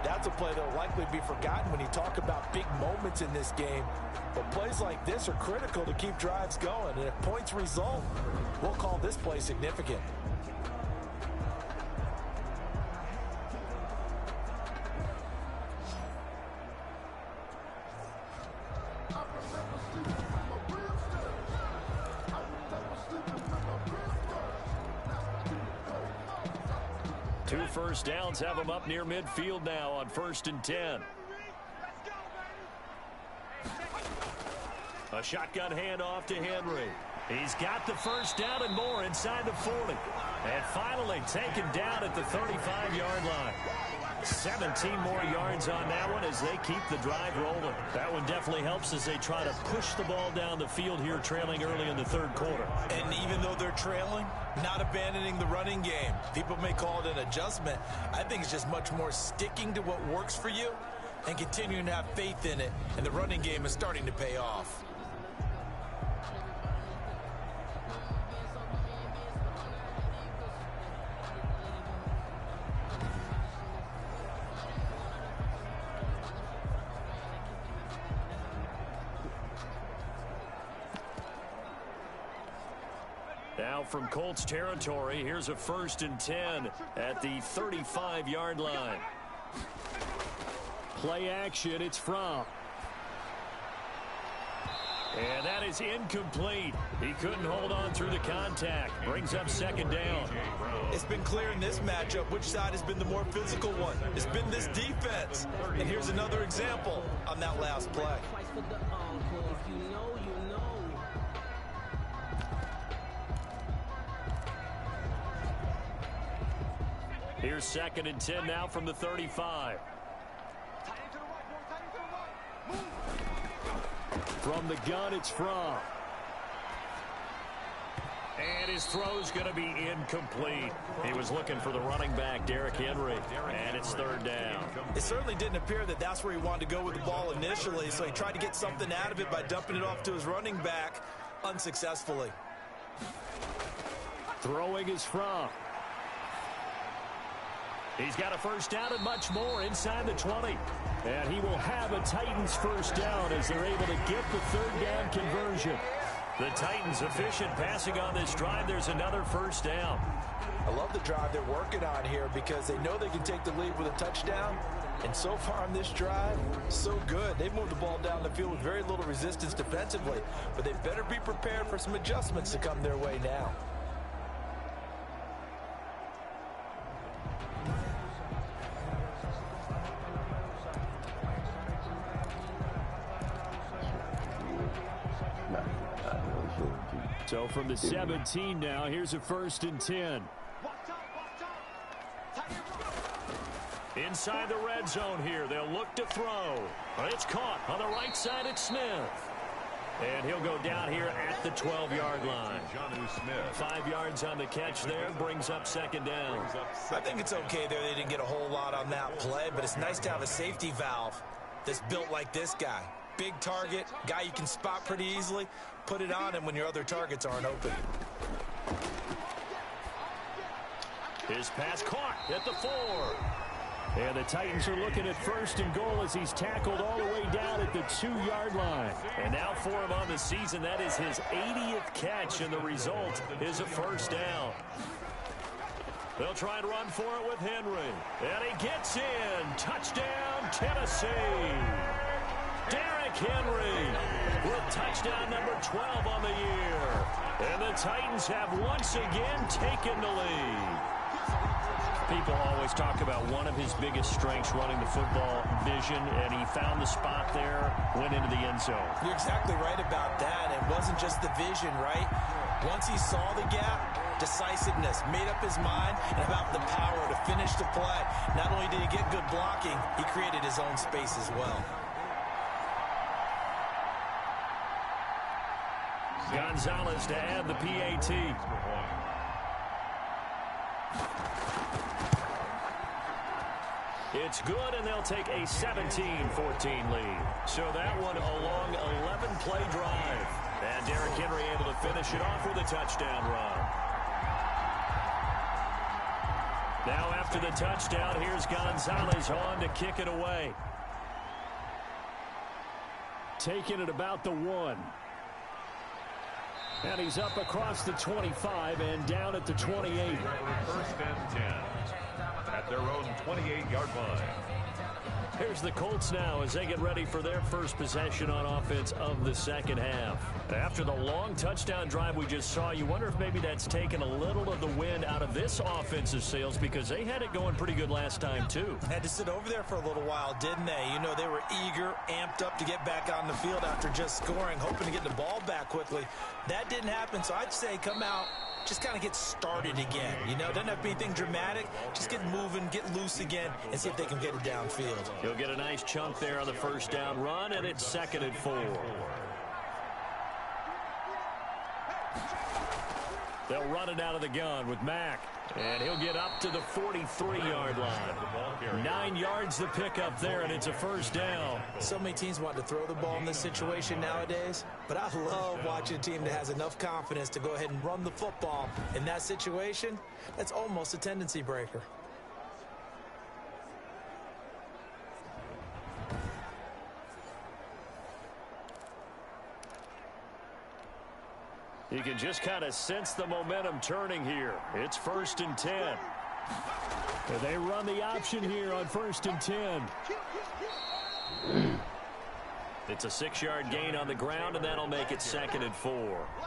That's a play that will likely be forgotten when you talk about big moments in this game. But plays like this are critical to keep drives going. And if points result, we'll call this play significant. Two first downs have him up near midfield now on 1st and 10. A shotgun handoff to Henry. He's got the first down and more inside the 40. And finally taken down at the 35-yard line. 17 more yards on that one as they keep the drive rolling. That one definitely helps as they try to push the ball down the field here, trailing early in the third quarter. And even though they're trailing, not abandoning the running game. People may call it an adjustment. I think it's just much more sticking to what works for you and continuing to have faith in it. And the running game is starting to pay off. Now from Colts territory, here's a 1st and 10 at the 35-yard line. Play action, it's Fromm. And that is incomplete. He couldn't hold on through the contact. Brings up 2nd down. It's been clear in this matchup which side has been the more physical one. It's been this defense. And here's another example on that last play. Here's 2nd and 10 now from the 35. From the gun, it's Fromm. And his throw's going to be incomplete. He was looking for the running back, Derrick Henry, and it's 3rd down. It certainly didn't appear that that's where he wanted to go with the ball initially, so he tried to get something out of it by dumping it off to his running back unsuccessfully. Throwing is Fromm. He's got a 1st down and much more inside the 20. And he will have a Titans 1st down as they're able to get the 3rd down conversion. The Titans efficient passing on this drive. There's another 1st down. I love the drive they're working on here because they know they can take the lead with a touchdown. And so far on this drive, so good. They've moved the ball down the field with very little resistance defensively. But they better be prepared for some adjustments to come their way now. So from the 17 now, here's a 1st and 10. Inside the red zone here, they'll look to throw. It's caught on the right side at Smith. And he'll go down here at the 12-yard line. 5 yards on the catch there, brings up 2nd down. I think it's okay there. They didn't get a whole lot on that play, but it's nice to have a safety valve that's built like this guy. Big target, guy you can spot pretty easily. Put it on him when your other targets aren't open. His pass caught at the 4. And the Titans are looking at 1st and goal as he's tackled all the way down at the 2-yard line. And now for him on the season, that is his 80th catch, and the result is a 1st down. They'll try and run for it with Henry. And he gets in. Touchdown, Tennessee. Derrick Henry with touchdown number 12 on the year. And the Titans have once again taken the lead. People always talk about one of his biggest strengths running the football, vision, and he found the spot there, went into the end zone. You're exactly right about that. It wasn't just the vision, right? Once he saw the gap, decisiveness, made up his mind, and about the power to finish the play. Not only did he get good blocking, he created his own space as well. Gonzalez to add the PAT. It's good, and they'll take a 17-14 lead. So that one a long 11-play drive. And Derrick Henry able to finish it off with a touchdown run. Now after the touchdown, here's Gonzalez on to kick it away. Taking it about the 1. And he's up across the 25 and down at the 28. 1st and 10 at their own 28-yard line. Here's the Colts now as they get ready for their first possession on offense of the 2nd half. After the long touchdown drive we just saw, you wonder if maybe that's taken a little of the wind out of this offensive sails, because they had it going pretty good last time too. Had to sit over there for a little while, didn't they? You know, they were eager, amped up to get back on the field after just scoring, hoping to get the ball back quickly. That didn't happen, so I'd say come out, just kind of get started again. You know, doesn't have to be anything dramatic. Just get moving, get loose again, and see if they can get it downfield. He'll get a nice chunk there on the 1st down run, and it's 2nd and 4. They'll run it out of the gun with Mack. And he'll get up to the 43-yard line. 9 yards to pick up there, and it's a 1st down. So many teams want to throw the ball in this situation nowadays, but I love watching a team that has enough confidence to go ahead and run the football. In that situation, that's almost a tendency breaker. He can just kind of sense the momentum turning here. It's 1st and 10. And they run the option here on 1st and 10. It's a 6-yard gain on the ground, and that'll make it 2nd and 4.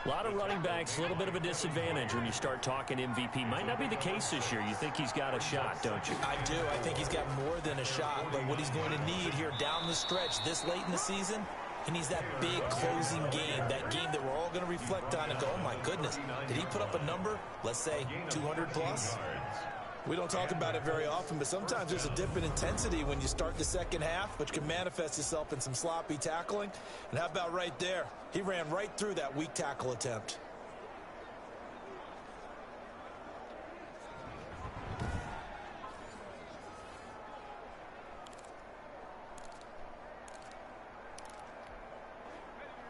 A lot of running backs, a little bit of a disadvantage when you start talking MVP. Might not be the case this year. You think he's got a shot, don't you? I do. I think he's got more than a shot. But what he's going to need here down the stretch this late in the season, he needs that big closing game, that game that we're all going to reflect on and go, oh, my goodness, did he put up a number, let's say, 200 plus? We don't talk about it very often, but sometimes there's a dip in intensity when you start the second half, which can manifest itself in some sloppy tackling. And how about right there? He ran right through that weak tackle attempt.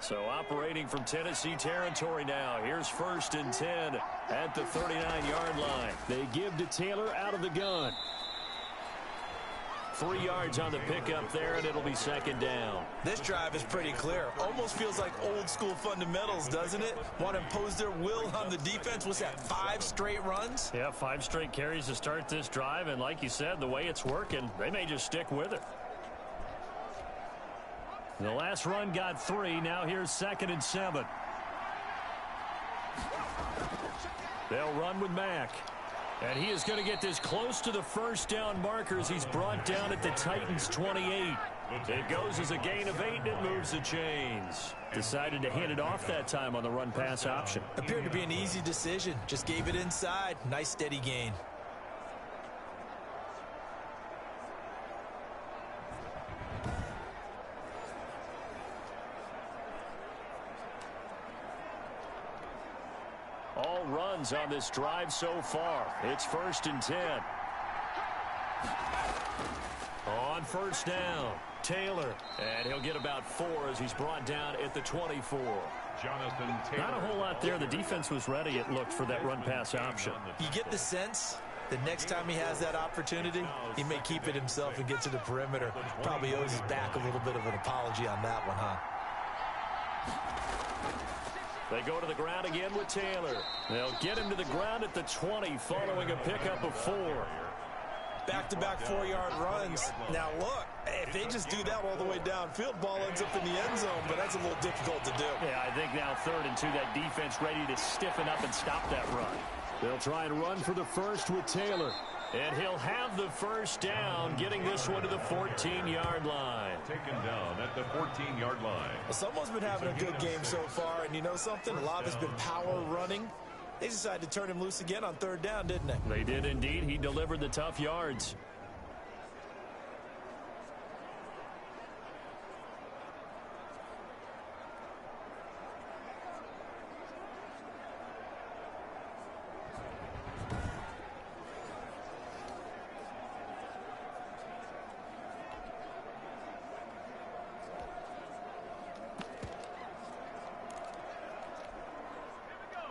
So operating from Tennessee territory now. Here's 1st and 10 at the 39-yard line. They give to Taylor out of the gun. 3 yards on the pickup there, and it'll be 2nd down. This drive is pretty clear. Almost feels like old-school fundamentals, doesn't it? Want to impose their will on the defense. What's that, 5 straight runs? Yeah, 5 straight carries to start this drive, and like you said, the way it's working, they may just stick with it. The last run got 3. Now here's 2nd and 7. They'll run with Mack. And he is going to get this close to the 1st down markers. He's brought down at the Titans' 28. It goes as a gain of 8, and it moves the chains. Decided to hand it off that time on the run-pass option. Appeared to be an easy decision. Just gave it inside. Nice, steady gain. All runs on this drive so far. It's 1st and 10. On 1st down, Taylor. And he'll get about 4 as he's brought down at the 24. Jonathan Taylor. Not a whole lot there. The defense was ready, it looked, for that run-pass option. You get the sense that next time he has that opportunity, he may keep it himself and get to the perimeter. Probably owes his back a little bit of an apology on that one, huh? They go to the ground again with Taylor. They'll get him to the ground at the 20 following a pickup of 4. Back-to-back 4-yard runs. Now, look, if they just do that all the way downfield, ball ends up in the end zone, but that's a little difficult to do. Yeah, I think now 3rd and 2, that defense ready to stiffen up and stop that run. They'll try and run for the 1st with Taylor. And he'll have the 1st down, getting this one to the 14-yard line. Taken down at the 14-yard line. Well, someone's been having a good game so far, and you know something? A lot of it's been power running. They decided to turn him loose again on 3rd down, didn't they? They did indeed. He delivered the tough yards.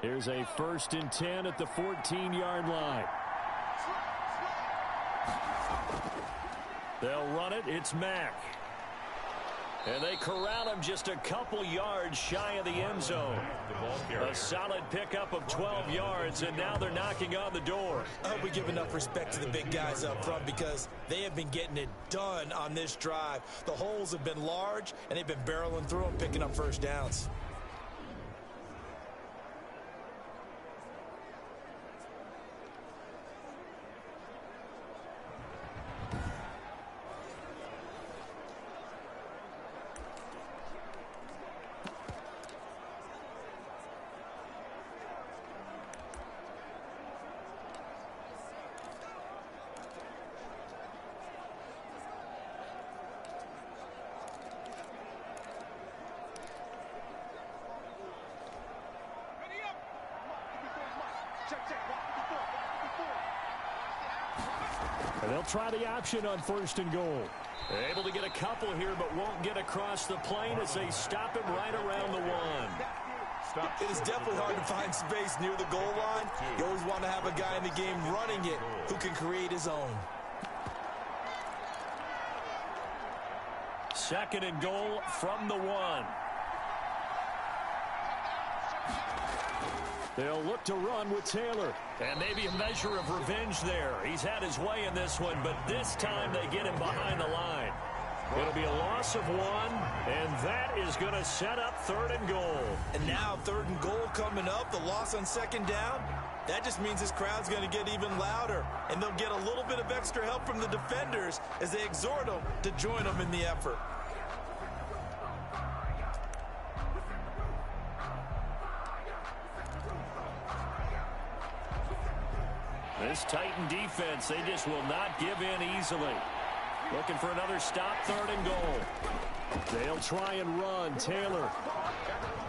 Here's a 1st and 10 at the 14-yard line. They'll run it. It's Mack. And they corral him just a couple yards shy of the end zone. A solid pickup of 12 yards, and now they're knocking on the door. I hope we give enough respect to the big guys up front because they have been getting it done on this drive. The holes have been large, and they've been barreling through them, picking up 1st downs. And they'll try the option on 1st and goal. Able to get a couple here, but won't get across the plane as they stop him right around the 1. It is definitely hard to find space near the goal line. You always want to have a guy in the game running it who can create his own. 2nd and goal from the 1. They'll look to run with Taylor. And maybe a measure of revenge there. He's had his way in this one, but this time they get him behind the line. It'll be a loss of 1, and that is going to set up 3rd and goal. And now 3rd and goal coming up, the loss on 2nd down. That just means this crowd's going to get even louder, and they'll get a little bit of extra help from the defenders as they exhort them to join them in the effort. This Titan defense, they just will not give in easily. Looking for another stop, 3rd and goal. They'll try and run. Taylor.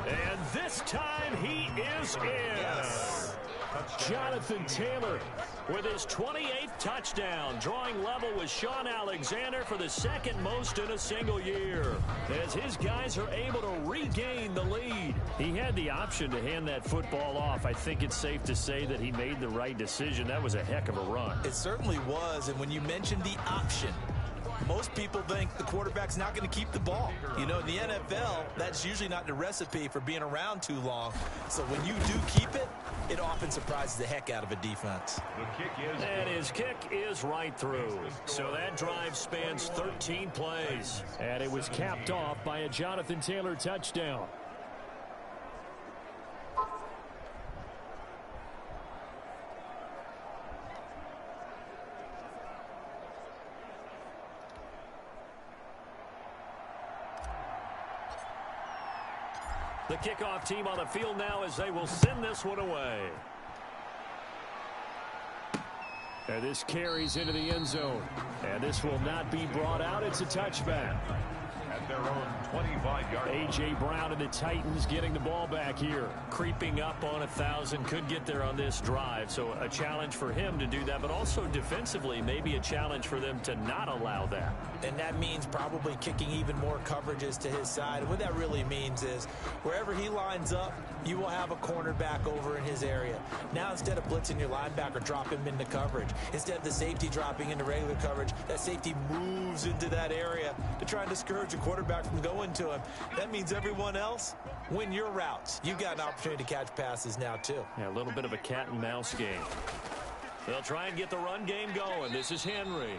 And this time he is in. Yes. Jonathan Taylor with his 28th touchdown, drawing level with Sean Alexander for the 2nd most in a single year, as his guys are able to regain the lead. He had the option to hand that football off. I think it's safe to say that he made the right decision. That was a heck of a run. It certainly was, and when you mentioned the option, most people think the quarterback's not going to keep the ball. You know, in the NFL, that's usually not the recipe for being around too long. So when you do keep it, it often surprises the heck out of a defense. And his kick is right through. So that drive spans 13 plays. And it was capped off by a Jonathan Taylor touchdown. The kickoff team on the field now as they will send this one away. And this carries into the end zone. And this will not be brought out. It's a touchback. At their own 25-yard line. A.J. Brown and the Titans getting the ball back here. Creeping up on 1,000, could get there on this drive. So a challenge for him to do that, but also defensively, maybe a challenge for them to not allow that. And that means probably kicking even more coverages to his side. And what that really means is wherever he lines up, you will have a cornerback over in his area. Now instead of blitzing your linebacker, drop him into coverage. Instead of the safety dropping into regular coverage, that safety moves into that area to try and discourage a quarterback from going to him. That means everyone else, win your routes. You've got an opportunity to catch passes now too. Yeah, a little bit of a cat and mouse game. They'll try and get the run game going. This is Henry.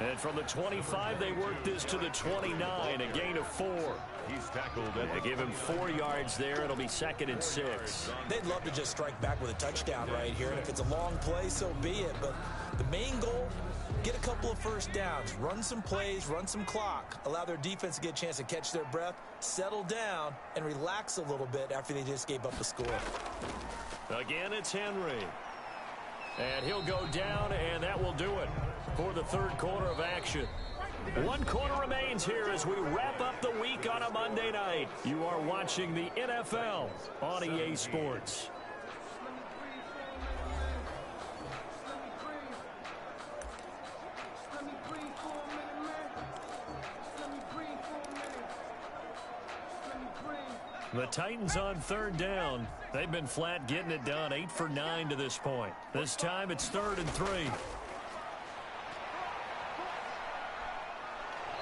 And from the 25, they work this to the 29, a gain of 4. He's tackled. They give him 4 yards there. It'll be 2nd and 6. They'd love to just strike back with a touchdown right here. And if it's a long play, so be it. But the main goal, get a couple of first downs, run some plays, run some clock, allow their defense to get a chance to catch their breath, settle down, and relax a little bit after they just gave up the score. Again, it's Henry. And he'll go down, and that will do it for the 3rd quarter of action. 1 quarter remains here as we wrap up the week on a Monday night. You are watching the NFL on EA Sports. The Titans on 3rd down. They've been flat getting it done, 8 for 9 to this point. This time it's 3rd and 3.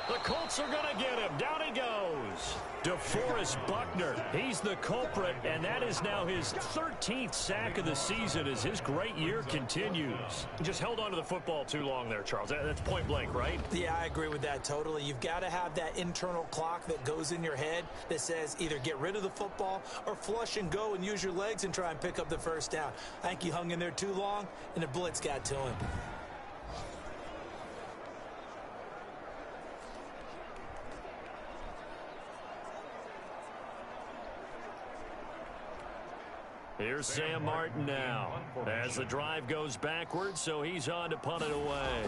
The Colts are going to get him. Down he goes. DeForest Buckner. He's the culprit, and that is now his 13th sack of the season as his great year continues. Just held on to the football too long there, Charles. That's point blank, right? Yeah, I agree with that totally. You've got to have that internal clock that goes in your head that says either get rid of the football or flush and go and use your legs and try and pick up the first down. I think he hung in there too long, and the blitz got to him. Here's Sam Martin now as the drive goes backwards, so he's on to punt it away.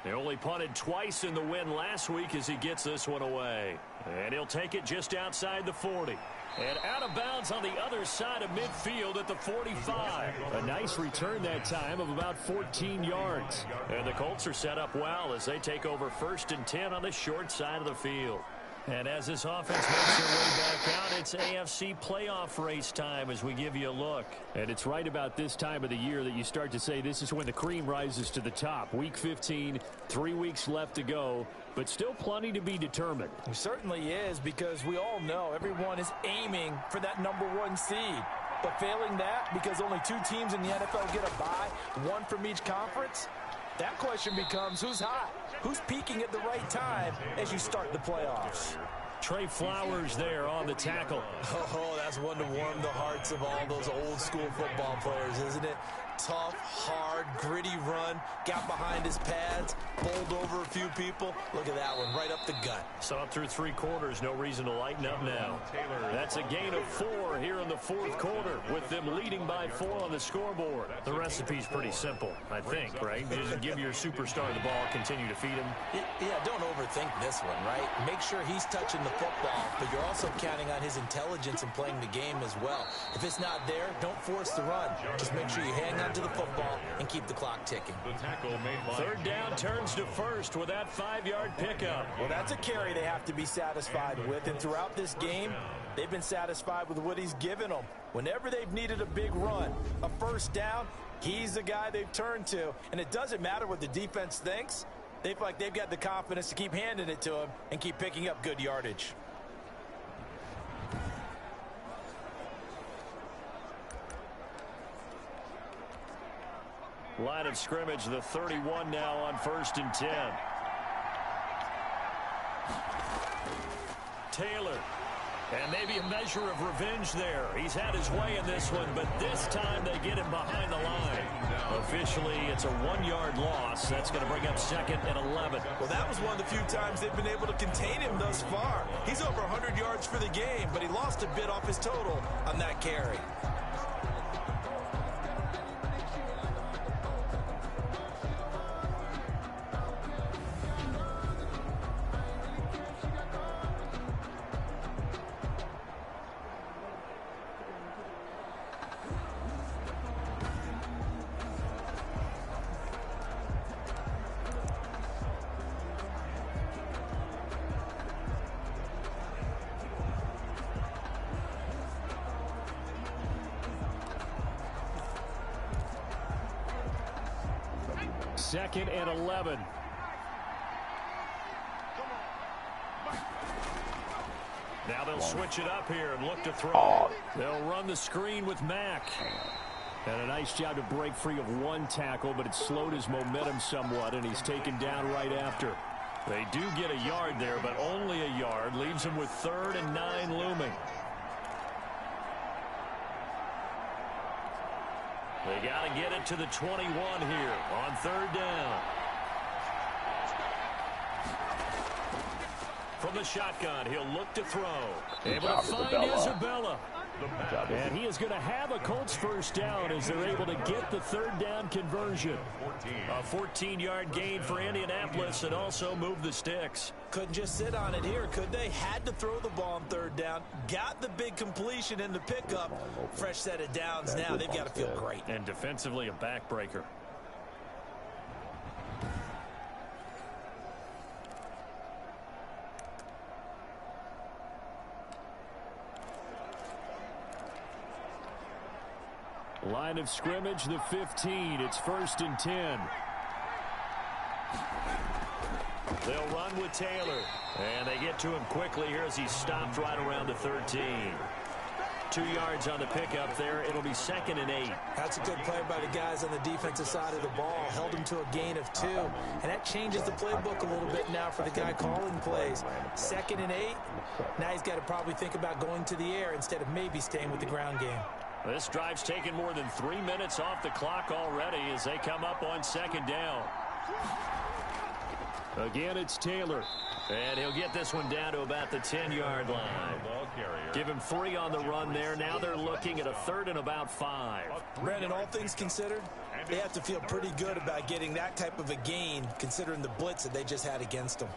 They only punted twice in the win last week as he gets this one away. And he'll take it just outside the 40. And out of bounds on the other side of midfield at the 45. A nice return that time of about 14 yards. And the Colts are set up well as they take over 1st and 10 on the short side of the field. And as this offense makes their way back out, it's AFC playoff race time as we give you a look. And it's right about this time of the year that you start to say this is when the cream rises to the top. Week 15, 3 weeks left to go, but still plenty to be determined. It certainly is, because we all know everyone is aiming for that #1 seed. But failing that, because only 2 teams in the NFL get a bye, 1 from each conference, that question becomes who's hot? Who's peaking at the right time as you start the playoffs? Trey Flowers there on the tackle. Oh, that's one to warm the hearts of all those old school football players, isn't it? Tough, hard, gritty run, got behind his pads, bowled over a few people. Look at that one, right up the gut. So up through 3 quarters, no reason to lighten up now. That's a gain of 4 here in the 4th quarter, with them leading by 4 on the scoreboard. The recipe's pretty simple, I think, right? Just give your superstar the ball, continue to feed him. Yeah, don't overthink this one, right? Make sure he's touching the football, but you're also counting on his intelligence in playing the game as well. If it's not there, don't force the run. Just make sure you hang on to the football and keep the clock ticking. 3rd down turns to 1st with that 5-yard pickup. Well, that's a carry they have to be satisfied with, and throughout this game, they've been satisfied with what he's given them. Whenever they've needed a big run, a 1st down, he's the guy they've turned to, and it doesn't matter what the defense thinks. They feel like they've got the confidence to keep handing it to him and keep picking up good yardage. Line of scrimmage, the 31 now on 1st and 10. Taylor. And maybe a measure of revenge there. He's had his way in this one, but this time they get him behind the line. Officially, it's a 1-yard loss. That's going to bring up 2nd and 11. Well, that was one of the few times they've been able to contain him thus far. He's over 100 yards for the game, but he lost a bit off his total on that carry. Second and 11. Now they'll switch it up here and look to throw. They'll run the screen with Mack. And a nice job to break free of 1 tackle, but it slowed his momentum somewhat, and he's taken down right after. They do get a yard there, but only a yard. Leaves him with 3rd and 9 looming. They got to get it to the 21 here on 3rd down. From the shotgun, he'll look to throw. Able to find Isabella. And he is going to have a Colts 1st down as they're able to get the 3rd down conversion. A 14-yard gain for Indianapolis and also move the sticks. Couldn't just sit on it here, could they? Had to throw the ball on 3rd down. Got the big completion in the pickup. Fresh set of downs now. They've got to feel great. And defensively, a backbreaker. Line of scrimmage, the 15. It's 1st and 10. They'll run with Taylor. And they get to him quickly here as he's stopped right around the 13. 2 yards on the pickup there. It'll be 2nd and 8. That's a good play by the guys on the defensive side of the ball. Held him to a gain of 2. And that changes the playbook a little bit now for the guy calling plays. 2nd and 8. Now he's got to probably think about going to the air instead of maybe staying with the ground game. This drive's taken more than 3 minutes off the clock already as they come up on 2nd down. Again, it's Taylor. And he'll get this one down to about the 10-yard line. Give him 3 on the run there. Now they're looking at a 3rd and about 5. Brandon, all things considered, they have to feel pretty good about getting that type of a gain considering the blitz that they just had against them.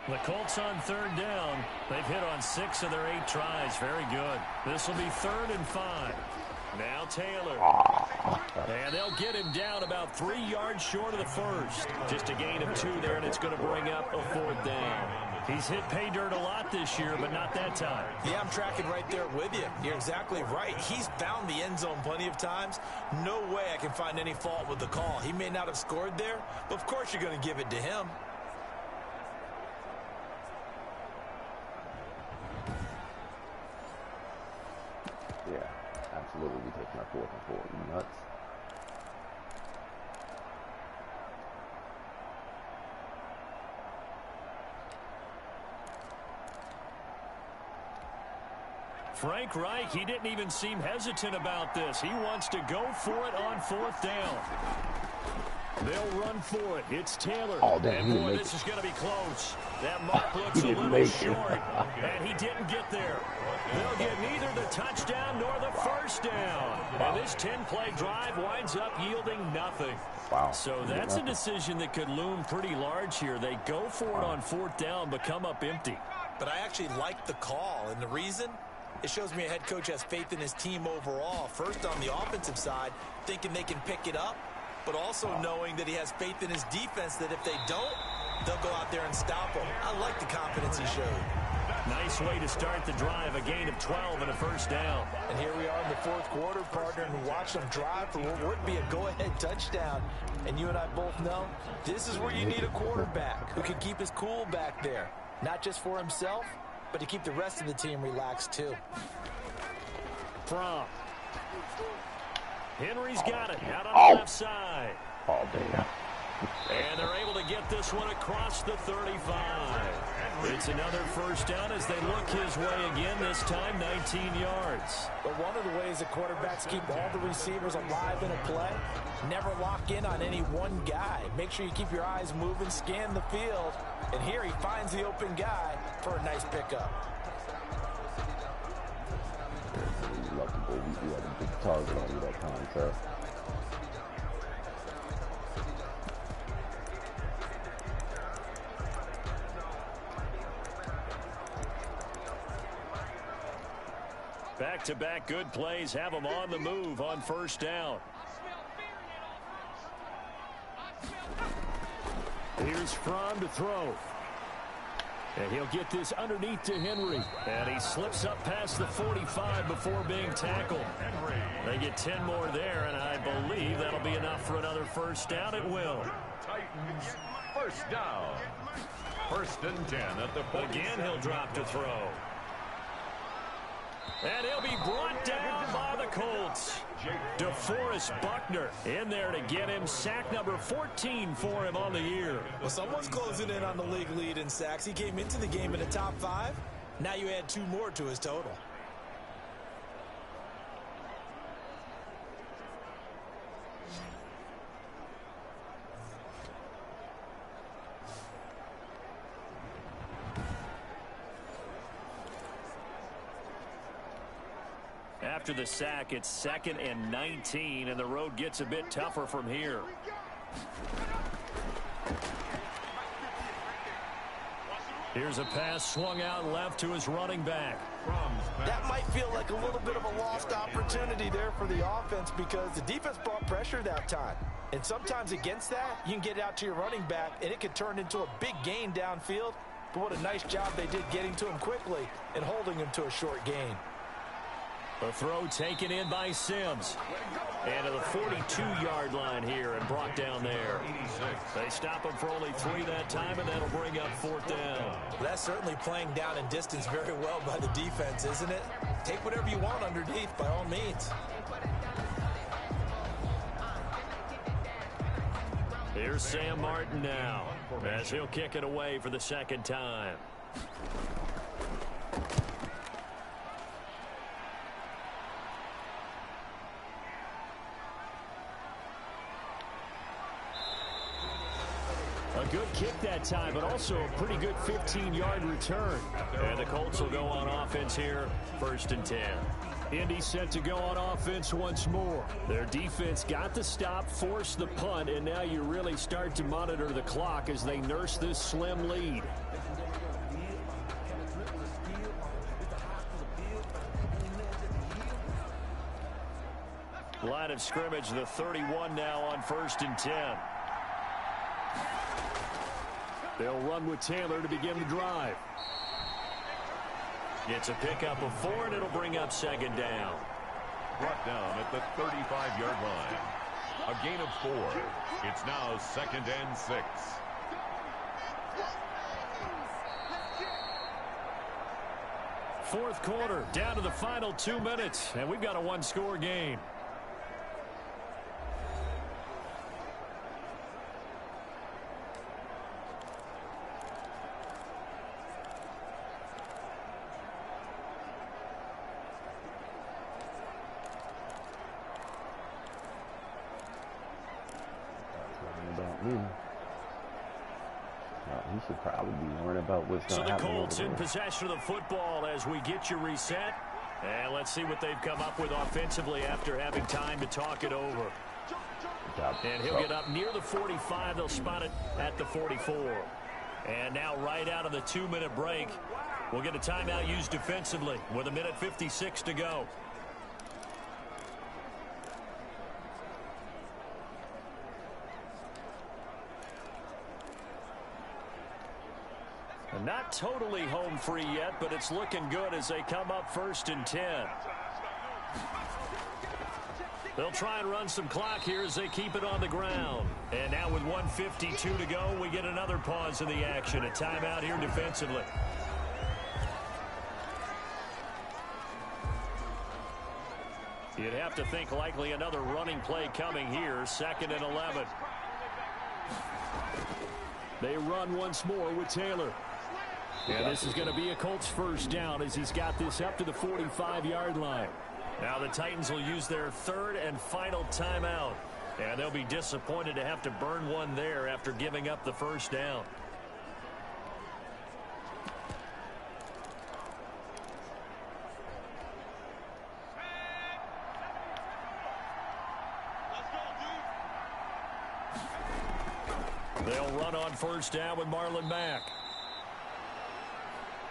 The Colts on 3rd down. They've hit on 6 of their 8 tries. Very good. This will be 3rd and 5. Now Taylor. And they'll get him down about 3 yards short of the first. Just a gain of 2 there, and it's going to bring up a 4th down. He's hit pay dirt a lot this year, but not that time. Yeah, I'm tracking right there with you. You're exactly right. He's found the end zone plenty of times. No way I can find any fault with the call. He may not have scored there, but of course you're going to give it to him. Yeah, absolutely. We taking our 4th and 4. You nuts? Frank Reich, he didn't even seem hesitant about this. He wants to go for it on 4th down. They'll run for it. It's Taylor. Oh, damn, and boy, this is going to be close. That mark looks a little short, and he didn't get there. They'll get neither the touchdown nor the first down. And this 10-play drive winds up yielding nothing. Wow. So that's a decision that could loom pretty large here. They go for it on 4th down, but come up empty. But I actually like the call, and the reason? It shows me a head coach has faith in his team overall. First on the offensive side, thinking they can pick it up, but also knowing that he has faith in his defense that if they don't, they'll go out there and stop them. I like the confidence he showed. Nice way to start the drive, a gain of 12 and a first down. And here we are in the 4th quarter, partner, and watch them drive for what would be a go-ahead touchdown. And you and I both know this is where you need a quarterback who can keep his cool back there, not just for himself, but to keep the rest of the team relaxed, too. From Henry's got it out on the left side. Oh, damn. And they're able to get this one across the 35. It's another first down as they look his way again, this time 19 yards. But one of the ways that quarterbacks keep all the receivers alive in a play, never lock in on any one guy. Make sure you keep your eyes moving, scan the field. And here he finds the open guy for a nice pickup. Lucky boy, we had a big target on you that time, sir. Back-to-back good plays have them on the move on first down. Here's Fromm to throw. And he'll get this underneath to Henry. And he slips up past the 45 before being tackled. They get 10 more there, and I believe that'll be enough for another first down. It will. Titans, first down. 1st and 10 at the 47. Again, he'll drop to throw. And he'll be brought down by the Colts. DeForest Buckner in there to get him sack number 14 for him on the year. Well, someone's closing in on the league lead in sacks. He came into the game in the top 5. Now you add 2 more to his total. After the sack, it's 2nd and 19, and the road gets a bit tougher from here. Here's a pass swung out left to his running back. That might feel like a little bit of a lost opportunity there for the offense because the defense brought pressure that time. And sometimes against that, you can get out to your running back, and it could turn into a big gain downfield. But what a nice job they did getting to him quickly and holding him to a short gain. A throw taken in by Sims. And to the 42-yard line here and brought down there. They stop him for only 3 that time, and that'll bring up 4th down. That's certainly playing down in distance very well by the defense, isn't it? Take whatever you want underneath, by all means. Here's Sam Martin now, as he'll kick it away for the 2nd time. A good kick that time, but also a pretty good 15-yard return. And the Colts will go on offense here, 1st and 10. Indy set to go on offense once more. Their defense got the stop, forced the punt, and now you really start to monitor the clock as they nurse this slim lead. Line of scrimmage, the 31 now on 1st and 10. They'll run with Taylor to begin the drive. It's a pickup of 4, and it'll bring up 2nd down. Brought down at the 35-yard line. A gain of 4. It's now 2nd and 6. Fourth quarter, down to the final 2 minutes, and we've got a one-score game. He should probably be worrying about what's going to happen. So the Colts in possession of the football as we get you reset. And let's see what they've come up with offensively after having time to talk it over. And he'll get up near the 45. They'll spot it at the 44. And now right out of the 2-minute break, we'll get a timeout used defensively with 1:56 to go. Not totally home free yet, but it's looking good as they come up 1st and 10. They'll try and run some clock here as they keep it on the ground. And now with 1:52 to go, we get another pause in the action. A timeout here defensively. You'd have to think likely another running play coming here. 2nd and 11. They run once more with Taylor. And this is going to be a Colts 1st down as he's got this up to the 45-yard line. Now the Titans will use their 3rd and final timeout. And they'll be disappointed to have to burn one there after giving up the 1st down. They'll run on 1st down with Marlon Mack.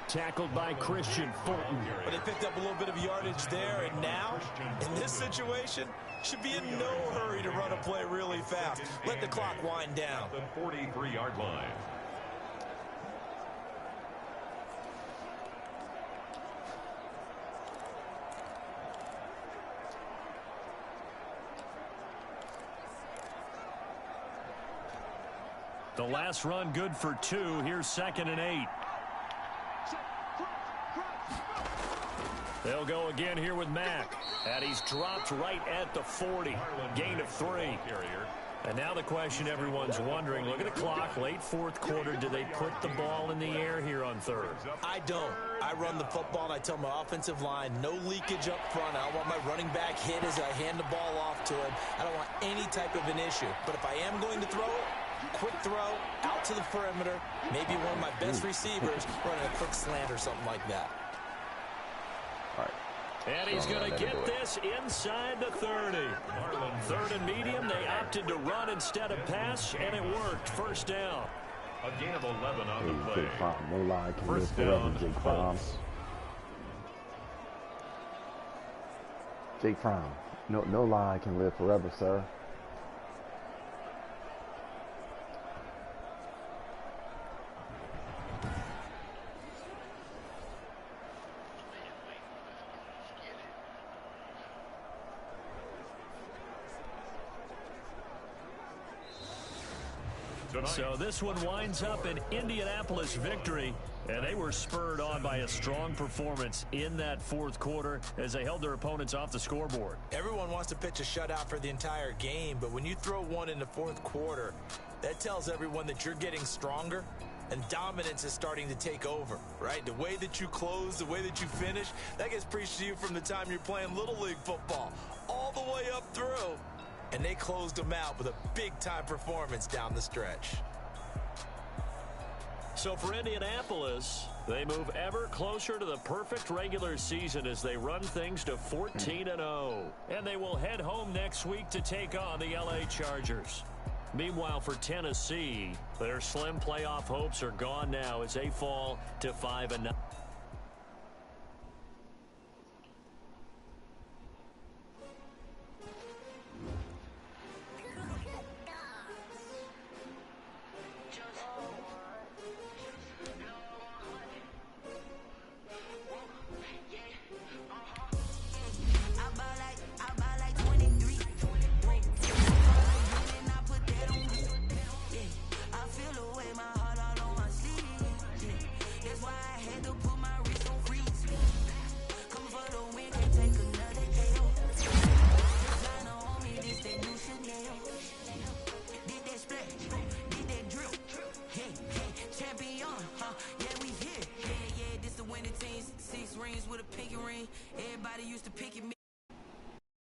Tackled by Christian Fulton. But they picked up a little bit of yardage there, and now, in this situation, should be in no hurry to run a play really fast. Let the clock wind down. The 43-yard line. The last run good for 2. Here's 2nd and 8. They'll go again here with Mack. And he's dropped right at the 40. Gain of 3. And now the question everyone's wondering, look at the clock, late 4th quarter. Do they put the ball in the air here on 3rd? I don't. I run the football, and I tell my offensive line, no leakage up front. I don't want my running back hit as I hand the ball off to him. I don't want any type of an issue. But if I am going to throw it, quick throw, out to the perimeter, maybe one of my best receivers running a quick slant or something like that. All right. And he's going to get this inside the 30. 3rd and medium, they opted to run instead of pass, and it worked. 1st down. A gain of 11 on the play. Jake Fromm, no lie, can live 1st forever, down, Jake Fromm. Jake Fromm, no lie, can live forever, sir. So this one winds up an Indianapolis victory, and they were spurred on by a strong performance in that 4th quarter as they held their opponents off the scoreboard. Everyone wants to pitch a shutout for the entire game, but when you throw one in the 4th quarter, that tells everyone that you're getting stronger and dominance is starting to take over, right? The way that you close, the way that you finish, that gets preached to you from the time you're playing Little League football all the way up through. And they closed them out with a big-time performance down the stretch. So for Indianapolis, they move ever closer to the perfect regular season as they run things to 14-0. And they will head home next week to take on the LA Chargers. Meanwhile, for Tennessee, their slim playoff hopes are gone now as they fall to 5-9. champion, huh? Yeah, we here. Yeah, this the winning teams. 6 rings with a pinky ring. Everybody used to pick at me.